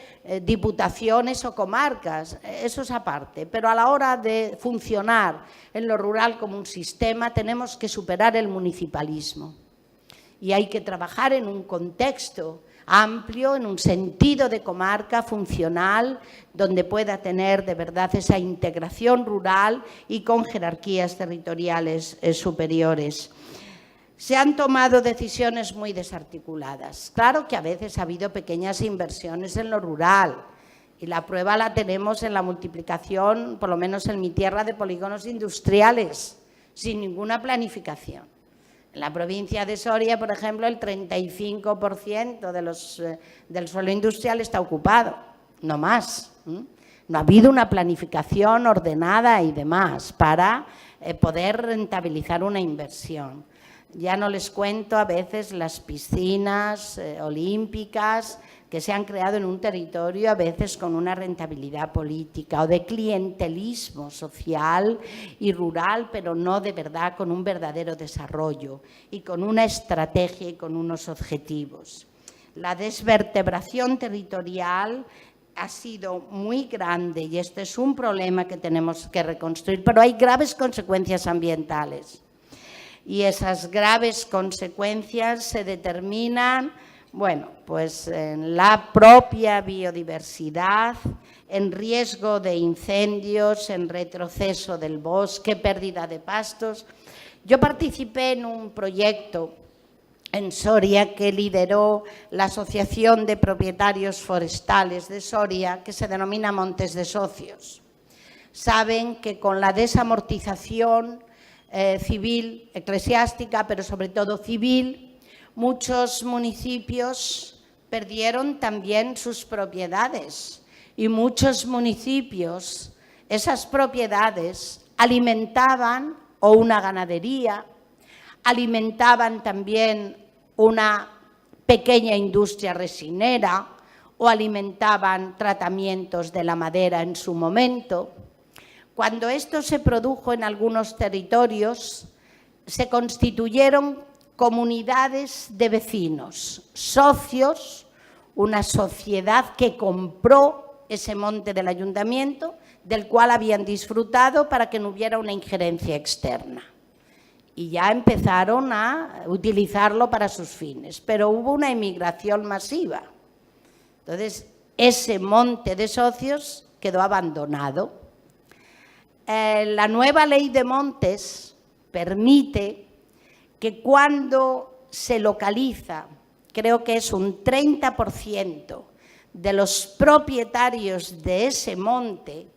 diputaciones o comarcas, eso es aparte, pero a la hora de funcionar en lo rural como un sistema tenemos que superar el municipalismo y hay que trabajar en un contexto amplio, en un sentido de comarca funcional, donde pueda tener de verdad esa integración rural y con jerarquías territoriales superiores. Se han tomado decisiones muy desarticuladas. Claro que a veces ha habido pequeñas inversiones en lo rural y la prueba la tenemos en la multiplicación, por lo menos en mi tierra, de polígonos industriales, sin ninguna planificación. En la provincia de Soria, por ejemplo, el 35% del suelo industrial está ocupado, no más. No ha habido una planificación ordenada y demás para poder rentabilizar una inversión. Ya no les cuento a veces las piscinas olímpicas que se han creado en un territorio a veces con una rentabilidad política o de clientelismo social y rural, pero no de verdad con un verdadero desarrollo y con una estrategia y con unos objetivos. La desvertebración territorial ha sido muy grande y este es un problema que tenemos que reconstruir, pero hay graves consecuencias ambientales. Y esas graves consecuencias se determinan, bueno, pues en la propia biodiversidad, en riesgo de incendios, en retroceso del bosque, pérdida de pastos. Yo participé en un proyecto en Soria que lideró la Asociación de Propietarios Forestales de Soria, que se denomina Montes de Socios. Saben que con la desamortización civil, eclesiástica, pero sobre todo civil, muchos municipios perdieron también sus propiedades y muchos municipios, esas propiedades alimentaban o una ganadería, alimentaban también una pequeña industria resinera o alimentaban tratamientos de la madera en su momento. Cuando esto se produjo en algunos territorios, se constituyeron comunidades de vecinos, socios, una sociedad que compró ese monte del ayuntamiento, del cual habían disfrutado para que no hubiera una injerencia externa. Y ya empezaron a utilizarlo para sus fines, pero hubo una emigración masiva. Entonces, ese monte de socios quedó abandonado. La nueva ley de montes permite que cuando se localiza, creo que es un 30% de los propietarios de ese monte,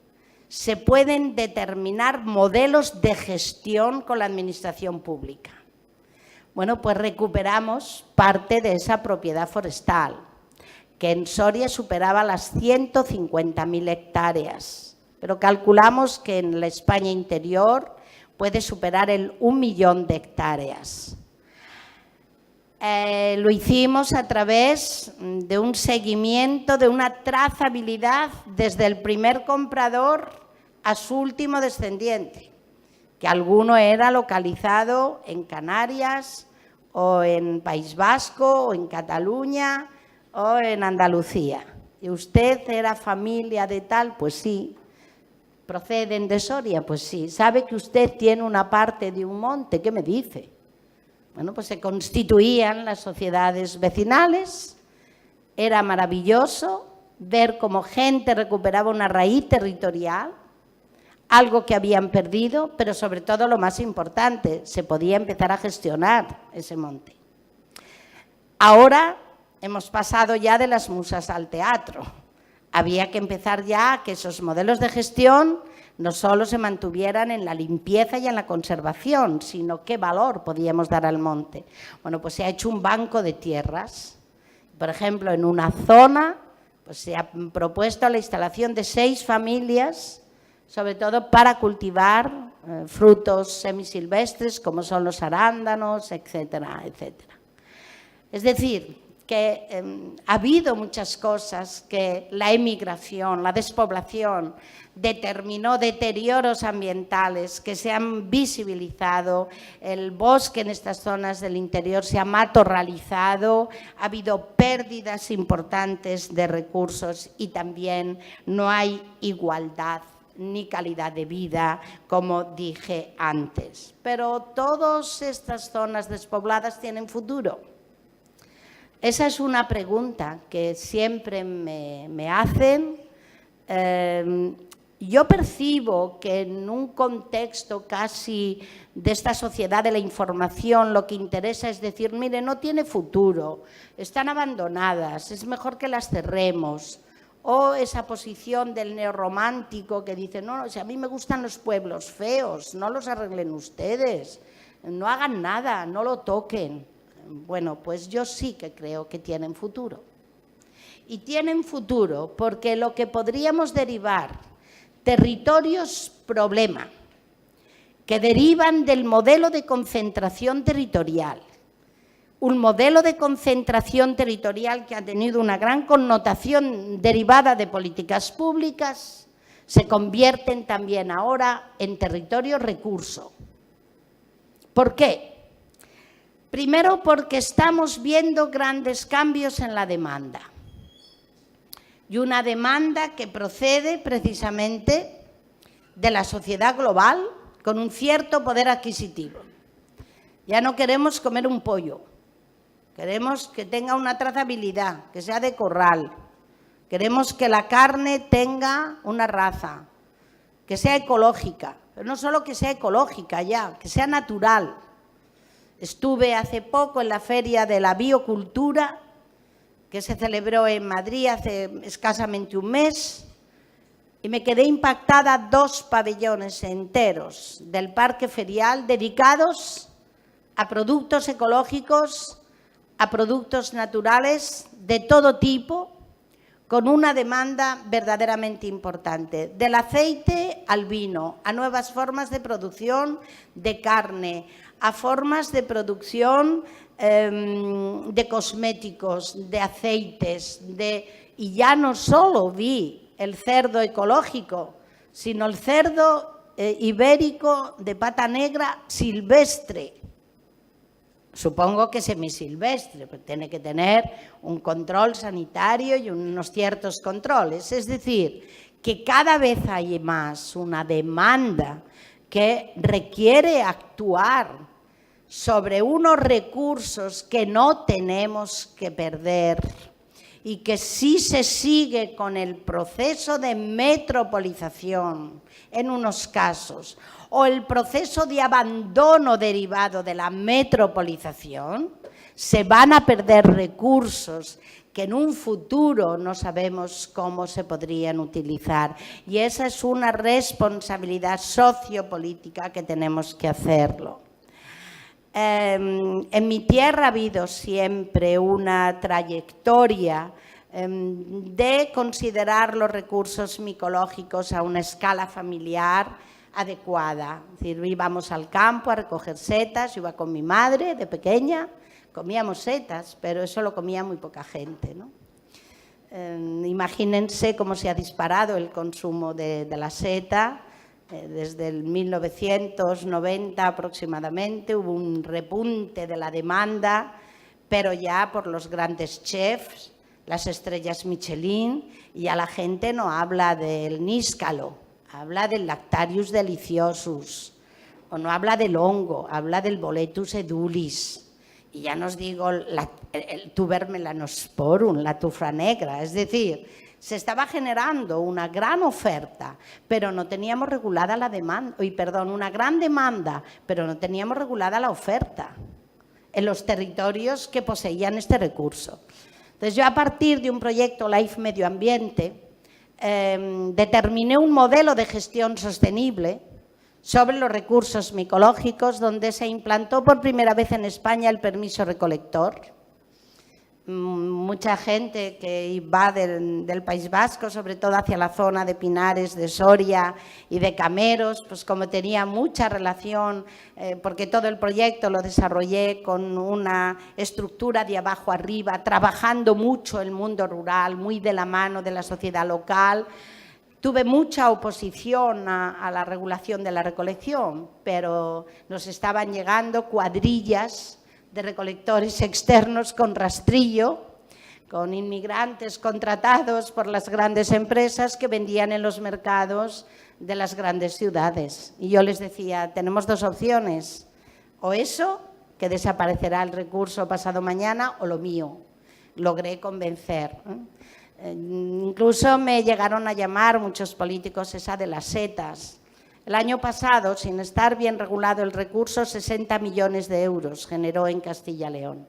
se pueden determinar modelos de gestión con la administración pública. Bueno, pues recuperamos parte de esa propiedad forestal, que en Soria superaba las 150.000 hectáreas. Pero calculamos que en la España interior puede superar el 1 millón de hectáreas. Lo hicimos a través de un seguimiento, de una trazabilidad desde el primer comprador a su último descendiente, que alguno era localizado en Canarias o en País Vasco o en Cataluña o en Andalucía. ¿Y usted era familia de tal? Pues sí. ¿Proceden de Soria? Pues sí. ¿Sabe que usted tiene una parte de un monte? ¿Qué me dice? Bueno, pues se constituían las sociedades vecinales. Era maravilloso ver cómo gente recuperaba una raíz territorial, algo que habían perdido, pero sobre todo lo más importante, se podía empezar a gestionar ese monte. Ahora hemos pasado ya de las musas al teatro. Había que empezar ya a que esos modelos de gestión no solo se mantuvieran en la limpieza y en la conservación, sino qué valor podíamos dar al monte. Bueno, pues se ha hecho un banco de tierras. Por ejemplo, en una zona pues se ha propuesto la instalación de 6 familias, sobre todo para cultivar frutos semisilvestres como son los arándanos, etcétera, etcétera. Es decir, que ha habido muchas cosas que la emigración, la despoblación, determinó deterioros ambientales que se han visibilizado, el bosque en estas zonas del interior se ha matorralizado, ha habido pérdidas importantes de recursos y también no hay igualdad ni calidad de vida, como dije antes. Pero todas estas zonas despobladas tienen futuro. Esa es una pregunta que siempre me hacen. Yo percibo que en un contexto casi de esta sociedad de la información lo que interesa es decir, mire, no tiene futuro, están abandonadas, es mejor que las cerremos. O esa posición del neorromántico que dice, no, si a mí me gustan los pueblos feos, no los arreglen ustedes, no hagan nada, no lo toquen. Bueno, pues yo sí que creo que tienen futuro. Y tienen futuro porque lo que podríamos derivar, territorios problema, que derivan del modelo de concentración territorial, un modelo de concentración territorial que ha tenido una gran connotación derivada de políticas públicas, se convierten también ahora en territorio recurso. ¿Por qué? Primero, porque estamos viendo grandes cambios en la demanda. y una demanda que procede precisamente de la sociedad global con un cierto poder adquisitivo. Ya no queremos comer un pollo, queremos que tenga una trazabilidad, que sea de corral, queremos que la carne tenga una raza, que sea ecológica, pero no solo que sea ecológica ya, que sea natural. Estuve hace poco en la Feria de la Biocultura, que se celebró en Madrid hace escasamente un mes, y me quedé impactada. 2 pabellones enteros del parque ferial dedicados a productos ecológicos, a productos naturales de todo tipo, con una demanda verdaderamente importante. Del aceite al vino, a nuevas formas de producción de carne, a formas de producción de cosméticos, de aceites, y ya no solo vi el cerdo ecológico, sino el cerdo ibérico de pata negra silvestre. Supongo que semisilvestre, pero tiene que tener un control sanitario y unos ciertos controles. Es decir, que cada vez hay más una demanda que requiere actuar sobre unos recursos que no tenemos que perder y que si se sigue con el proceso de metropolización en unos casos o el proceso de abandono derivado de la metropolización, se van a perder recursos que en un futuro no sabemos cómo se podrían utilizar. Y esa es una responsabilidad sociopolítica que tenemos que hacerlo. En mi tierra ha habido siempre una trayectoria de considerar los recursos micológicos a una escala familiar adecuada. Es decir, íbamos al campo a recoger setas, yo iba con mi madre de pequeña, comíamos setas, pero eso lo comía muy poca gente, ¿no? Imagínense cómo se ha disparado el consumo de la seta. Desde el 1990 aproximadamente hubo un repunte de la demanda, pero ya por los grandes chefs, las estrellas Michelin, y ya la gente no habla del níscalo, habla del Lactarius deliciosus, o no habla del hongo, habla del Boletus edulis, y ya nos digo el tuber melanosporum, la tufra negra. Es decir, se estaba generando una gran oferta, pero no teníamos regulada la demanda, una gran demanda, pero no teníamos regulada la oferta en los territorios que poseían este recurso. Entonces yo, a partir de un proyecto Life Medio Ambiente, determiné un modelo de gestión sostenible sobre los recursos micológicos, donde se implantó por primera vez en España el permiso recolector. Mucha gente que va del País Vasco, sobre todo hacia la zona de Pinares, de Soria y de Cameros, pues como tenía mucha relación, porque todo el proyecto lo desarrollé con una estructura de abajo arriba, trabajando mucho el mundo rural, muy de la mano de la sociedad local. Tuve mucha oposición a la regulación de la recolección, pero nos estaban llegando cuadrillas de recolectores externos con rastrillo, con inmigrantes contratados por las grandes empresas que vendían en los mercados de las grandes ciudades. Y yo les decía, tenemos 2 opciones, o eso, que desaparecerá el recurso pasado mañana, o lo mío. Logré convencer. Incluso me llegaron a llamar muchos políticos esa de las setas. El año pasado, sin estar bien regulado el recurso, 60 millones de euros generó en Castilla y León.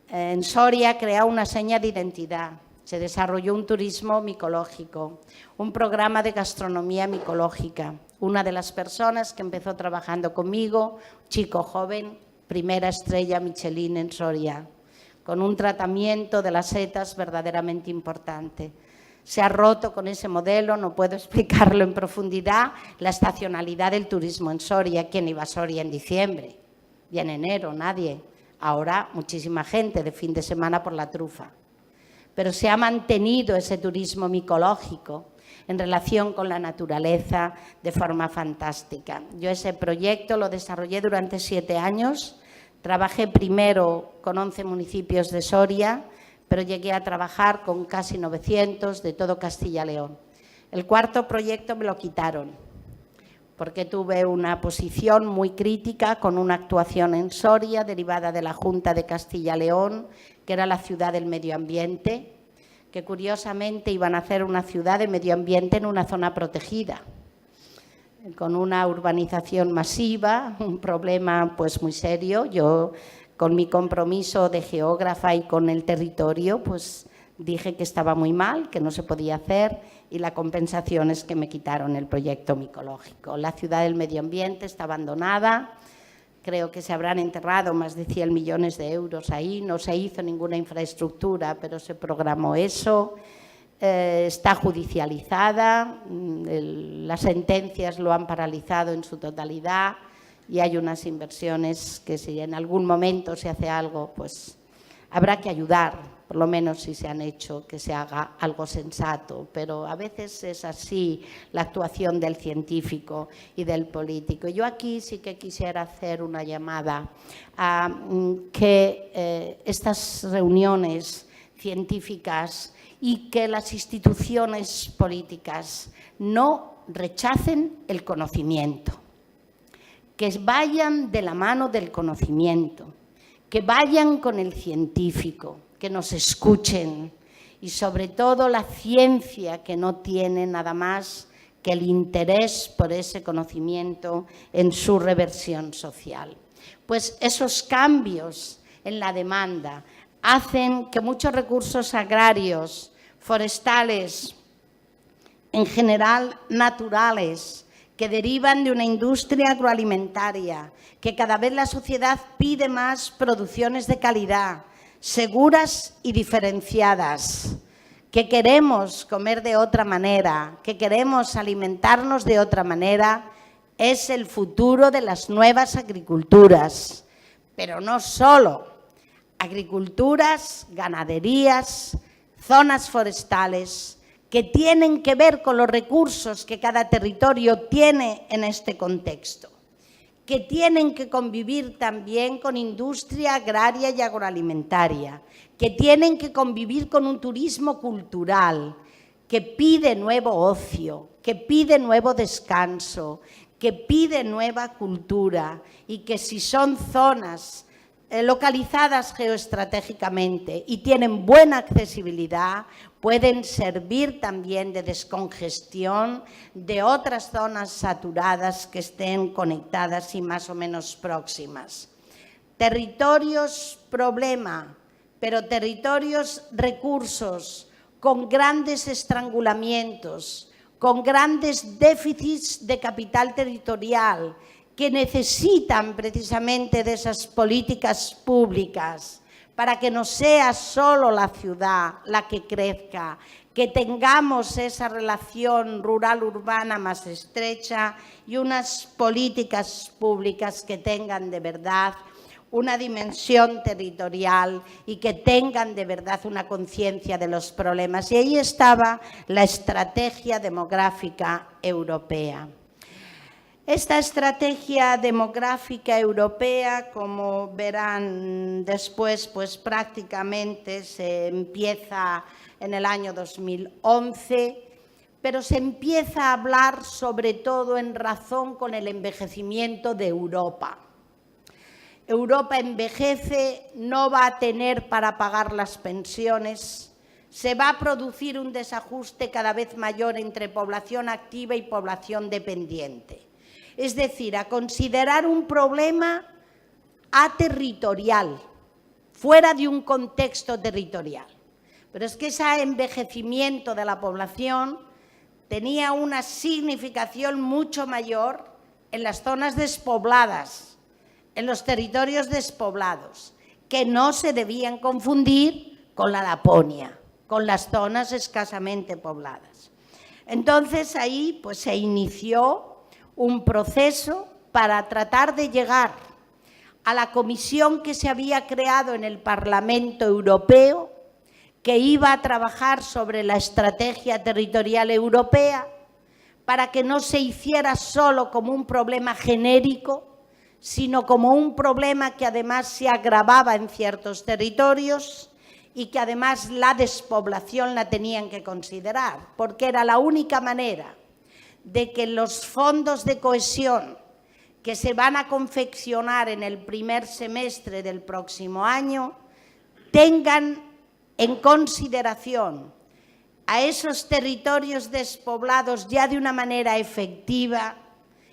En Soria creó una seña de identidad, se desarrolló un turismo micológico, un programa de gastronomía micológica. Una de las personas que empezó trabajando conmigo, chico joven, primera estrella Michelin en Soria, con un tratamiento de las setas verdaderamente importante. Se ha roto con ese modelo, no puedo explicarlo en profundidad, la estacionalidad del turismo en Soria. ¿Quién iba a Soria en diciembre? Y en enero, nadie. Ahora muchísima gente de fin de semana por la trufa. Pero se ha mantenido ese turismo micológico en relación con la naturaleza de forma fantástica. Yo ese proyecto lo desarrollé durante 7 años. Trabajé primero con 11 municipios de Soria, pero llegué a trabajar con casi 900 de todo Castilla y León. El cuarto proyecto me lo quitaron, porque tuve una posición muy crítica con una actuación en Soria, derivada de la Junta de Castilla y León, que era la ciudad del medio ambiente, que curiosamente iban a hacer una ciudad de medio ambiente en una zona protegida, con una urbanización masiva, un problema pues muy serio. Yo, con mi compromiso de geógrafa y con el territorio, pues dije que estaba muy mal, que no se podía hacer, y la compensación es que me quitaron el proyecto micológico. La ciudad del medio ambiente está abandonada, creo que se habrán enterrado más de 100 millones de euros ahí, no se hizo ninguna infraestructura, pero se programó eso. Está judicializada, las sentencias lo han paralizado en su totalidad y hay unas inversiones que si en algún momento se hace algo, pues habrá que ayudar, por lo menos si se han hecho, que se haga algo sensato, pero a veces es así la actuación del científico y del político. Yo aquí sí que quisiera hacer una llamada a que estas reuniones científicas y que las instituciones políticas no rechacen el conocimiento, que vayan de la mano del conocimiento, que vayan con el científico, que nos escuchen y sobre todo la ciencia, que no tiene nada más que el interés por ese conocimiento en su reversión social. Pues esos cambios en la demanda hacen que muchos recursos agrarios, forestales, en general naturales, que derivan de una industria agroalimentaria, que cada vez la sociedad pide más producciones de calidad, seguras y diferenciadas, que queremos comer de otra manera, que queremos alimentarnos de otra manera, es el futuro de las nuevas agriculturas, pero no solo. Agriculturas, ganaderías, zonas forestales, que tienen que ver con los recursos que cada territorio tiene en este contexto, que tienen que convivir también con industria agraria y agroalimentaria, que tienen que convivir con un turismo cultural, que pide nuevo ocio, que pide nuevo descanso, que pide nueva cultura y que si son zonas localizadas geoestratégicamente y tienen buena accesibilidad, pueden servir también de descongestión de otras zonas saturadas que estén conectadas y más o menos próximas. Territorios problema, pero territorios recursos, con grandes estrangulamientos, con grandes déficits de capital territorial, que necesitan precisamente de esas políticas públicas para que no sea solo la ciudad la que crezca, que tengamos esa relación rural-urbana más estrecha y unas políticas públicas que tengan de verdad una dimensión territorial y que tengan de verdad una conciencia de los problemas. Y ahí estaba la estrategia demográfica europea. Esta estrategia demográfica europea, como verán después, pues prácticamente se empieza en el año 2011, pero se empieza a hablar sobre todo en razón con el envejecimiento de Europa. Europa envejece, no va a tener para pagar las pensiones, se va a producir un desajuste cada vez mayor entre población activa y población dependiente. Es decir, a considerar un problema aterritorial, fuera de un contexto territorial. Pero es que ese envejecimiento de la población tenía una significación mucho mayor en las zonas despobladas, en los territorios despoblados, que no se debían confundir con la Laponia, con las zonas escasamente pobladas. Entonces ahí pues, se inició un proceso para tratar de llegar a la comisión que se había creado en el Parlamento Europeo, que iba a trabajar sobre la estrategia territorial europea, para que no se hiciera solo como un problema genérico, sino como un problema que además se agravaba en ciertos territorios y que además la despoblación la tenían que considerar, porque era la única manera de que los fondos de cohesión que se van a confeccionar en el primer semestre del próximo año tengan en consideración a esos territorios despoblados ya de una manera efectiva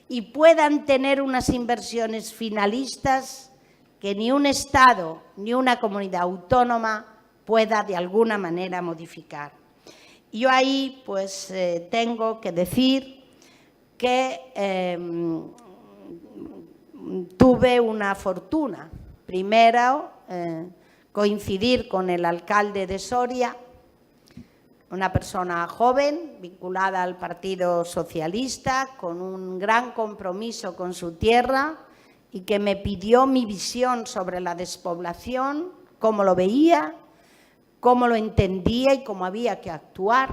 y puedan tener unas inversiones finalistas que ni un Estado ni una comunidad autónoma pueda de alguna manera modificar. Yo ahí pues tengo que decir que tuve una fortuna. Primero, coincidir con el alcalde de Soria, una persona joven, vinculada al Partido Socialista, con un gran compromiso con su tierra y que me pidió mi visión sobre la despoblación, cómo lo veía, cómo lo entendía y cómo había que actuar.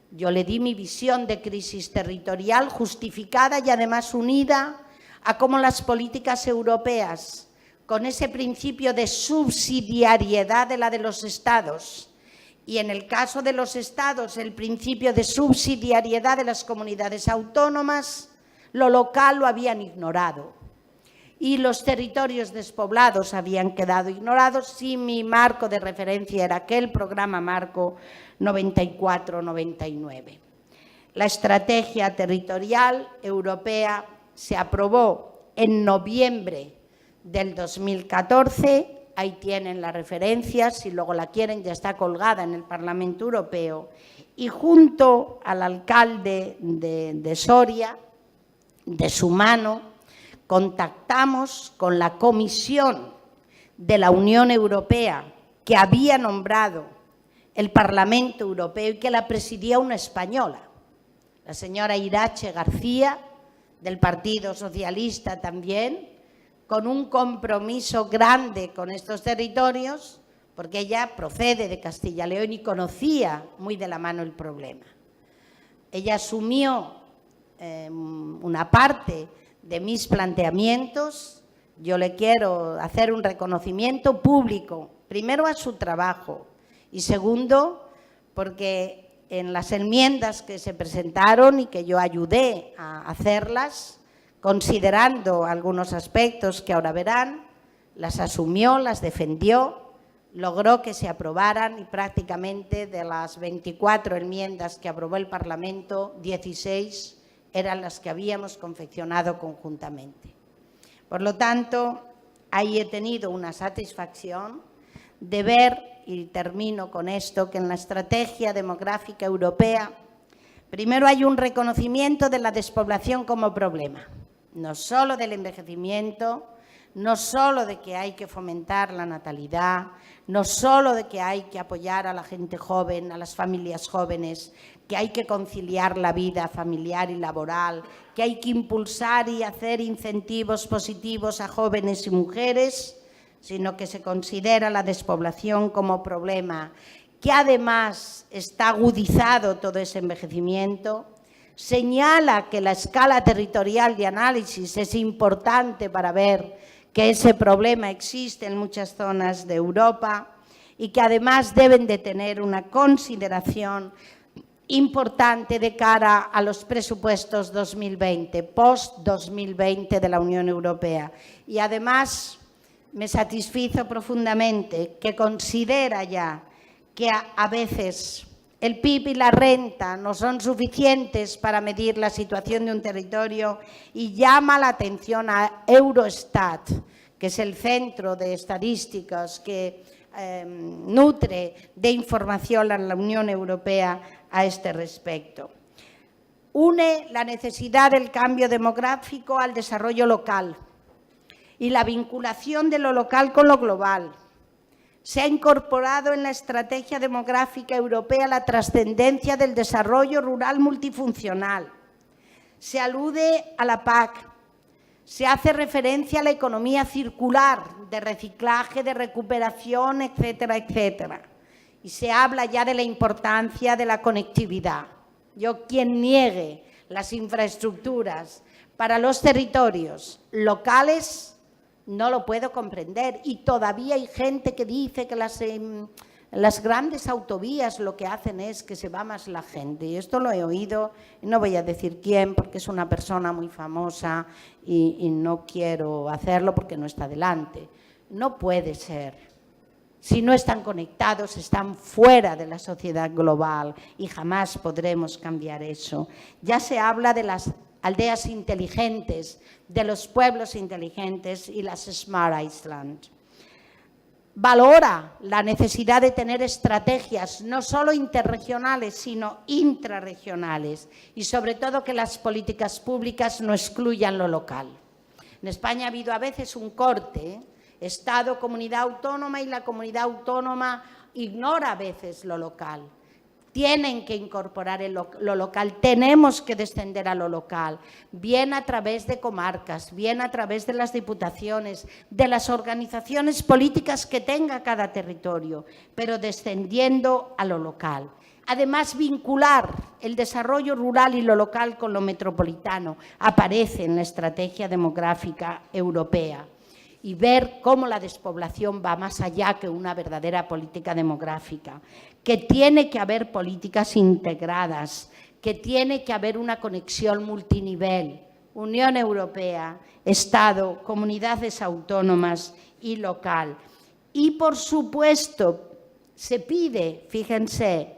Yo le di mi visión de crisis territorial justificada y además unida a cómo las políticas europeas, con ese principio de subsidiariedad de la de los Estados, y en el caso de los Estados el principio de subsidiariedad de las comunidades autónomas, lo local lo habían ignorado. Y los territorios despoblados habían quedado ignorados y mi marco de referencia era aquel programa marco 94-99. La estrategia territorial europea se aprobó en noviembre del 2014, ahí tienen las referencias, si luego la quieren ya está colgada en el Parlamento Europeo, y junto al alcalde de Soria, de su mano, contactamos con la Comisión de la Unión Europea que había nombrado el Parlamento Europeo y que la presidía una española, la señora Irache García, del Partido Socialista también, con un compromiso grande con estos territorios, porque ella procede de Castilla y León y conocía muy de la mano el problema. Ella asumió una parte de mis planteamientos. Yo le quiero hacer un reconocimiento público, primero a su trabajo y segundo porque en las enmiendas que se presentaron y que yo ayudé a hacerlas, considerando algunos aspectos que ahora verán, las asumió, las defendió, logró que se aprobaran y prácticamente de las 24 enmiendas que aprobó el Parlamento, 16 eran las que habíamos confeccionado conjuntamente. Por lo tanto, ahí he tenido una satisfacción de ver, y termino con esto, que en la estrategia demográfica europea, primero hay un reconocimiento de la despoblación como problema, no solo del envejecimiento, no solo de que hay que fomentar la natalidad, no solo de que hay que apoyar a la gente joven, a las familias jóvenes, que hay que conciliar la vida familiar y laboral, que hay que impulsar y hacer incentivos positivos a jóvenes y mujeres, sino que se considera la despoblación como problema, que además está agudizado todo ese envejecimiento. Señala que la escala territorial de análisis es importante para ver que ese problema existe en muchas zonas de Europa y que además deben de tener una consideración importante de cara a los presupuestos 2020, post-2020 de la Unión Europea. Y además me satisfizo profundamente que considera ya que a veces el PIB y la renta no son suficientes para medir la situación de un territorio y llama la atención a Eurostat, que es el centro de estadísticas que nutre de información a la Unión Europea a este respecto. Une la necesidad del cambio demográfico al desarrollo local y la vinculación de lo local con lo global. Se ha incorporado en la estrategia demográfica europea la trascendencia del desarrollo rural multifuncional. Se alude a la PAC. Se hace referencia a la economía circular, de reciclaje, de recuperación, etcétera, etcétera. Y se habla ya de la importancia de la conectividad. Quien niegue las infraestructuras para los territorios locales no lo puedo comprender. Y todavía hay gente que dice que las grandes autovías lo que hacen es que se va más la gente. Y esto lo he oído, no voy a decir quién, porque es una persona muy famosa y no quiero hacerlo porque no está delante. No puede ser. Si no están conectados, están fuera de la sociedad global y jamás podremos cambiar eso. Ya se habla de las aldeas inteligentes, de los pueblos inteligentes y las Smart Island. Valora la necesidad de tener estrategias no solo interregionales, sino intrarregionales y sobre todo que las políticas públicas no excluyan lo local. En España ha habido a veces un corte, Estado, comunidad autónoma, y la comunidad autónoma ignora a veces lo local. Tienen que incorporar lo local, tenemos que descender a lo local, bien a través de comarcas, bien a través de las diputaciones, de las organizaciones políticas que tenga cada territorio, pero descendiendo a lo local. Además, vincular el desarrollo rural y lo local con lo metropolitano aparece en la estrategia demográfica europea. Y ver cómo la despoblación va más allá que una verdadera política demográfica, que tiene que haber políticas integradas, que tiene que haber una conexión multinivel, Unión Europea, Estado, comunidades autónomas y local. Y, por supuesto, se pide, fíjense,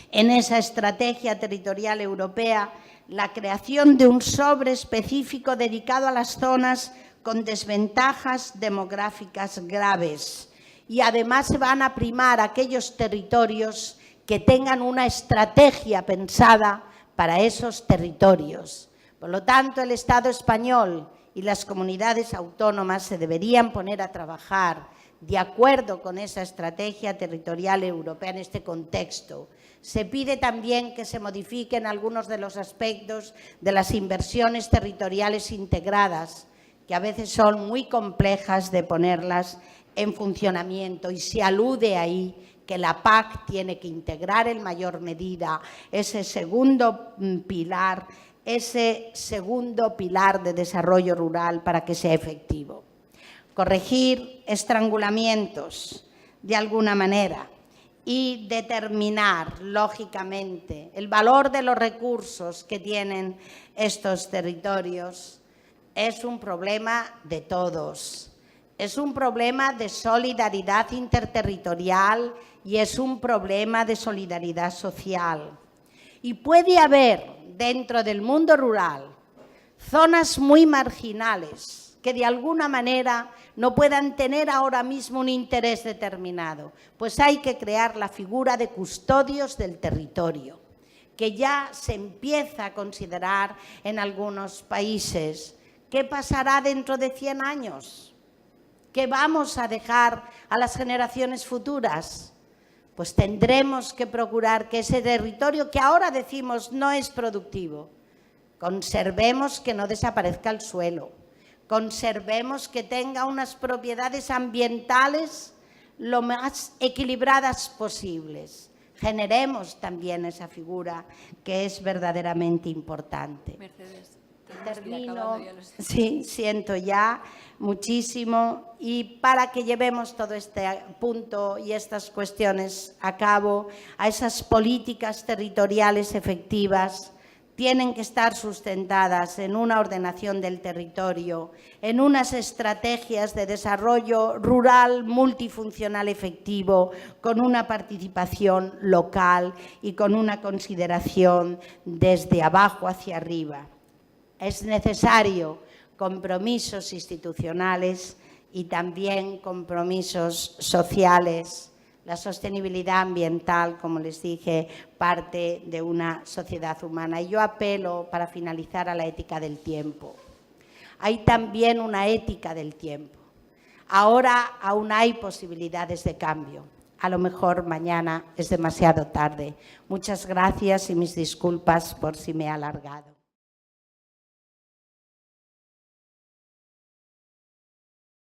en esa estrategia territorial europea, la creación de un sobre específico dedicado a las zonas con desventajas demográficas graves. Y además se van a primar aquellos territorios que tengan una estrategia pensada para esos territorios. Por lo tanto, el Estado español y las comunidades autónomas se deberían poner a trabajar de acuerdo con esa estrategia territorial europea en este contexto. Se pide también que se modifiquen algunos de los aspectos de las inversiones territoriales integradas, que a veces son muy complejas de ponerlas en funcionamiento, y se alude ahí que la PAC tiene que integrar en mayor medida ese segundo pilar de desarrollo rural para que sea efectivo. Corregir estrangulamientos de alguna manera y determinar, lógicamente, el valor de los recursos que tienen estos territorios. Es un problema de todos, es un problema de solidaridad interterritorial y es un problema de solidaridad social. Y puede haber dentro del mundo rural zonas muy marginales que de alguna manera no puedan tener ahora mismo un interés determinado. Pues hay que crear la figura de custodios del territorio, que ya se empieza a considerar en algunos países. ¿Qué pasará dentro de 100 años? ¿Qué vamos a dejar a las generaciones futuras? Pues tendremos que procurar que ese territorio que ahora decimos no es productivo, conservemos que no desaparezca el suelo, conservemos que tenga unas propiedades ambientales lo más equilibradas posibles. Generemos también esa figura que es verdaderamente importante. Mercedes. Termino, sí, siento ya muchísimo, y para que llevemos todo este punto y estas cuestiones a cabo, a esas políticas territoriales efectivas, tienen que estar sustentadas en una ordenación del territorio, en unas estrategias de desarrollo rural multifuncional efectivo, con una participación local y con una consideración desde abajo hacia arriba. Es necesario compromisos institucionales y también compromisos sociales. La sostenibilidad ambiental, como les dije, parte de una sociedad humana. Y yo apelo, para finalizar, a la ética del tiempo. Hay también una ética del tiempo. Ahora aún hay posibilidades de cambio. A lo mejor mañana es demasiado tarde. Muchas gracias y mis disculpas por si me he alargado.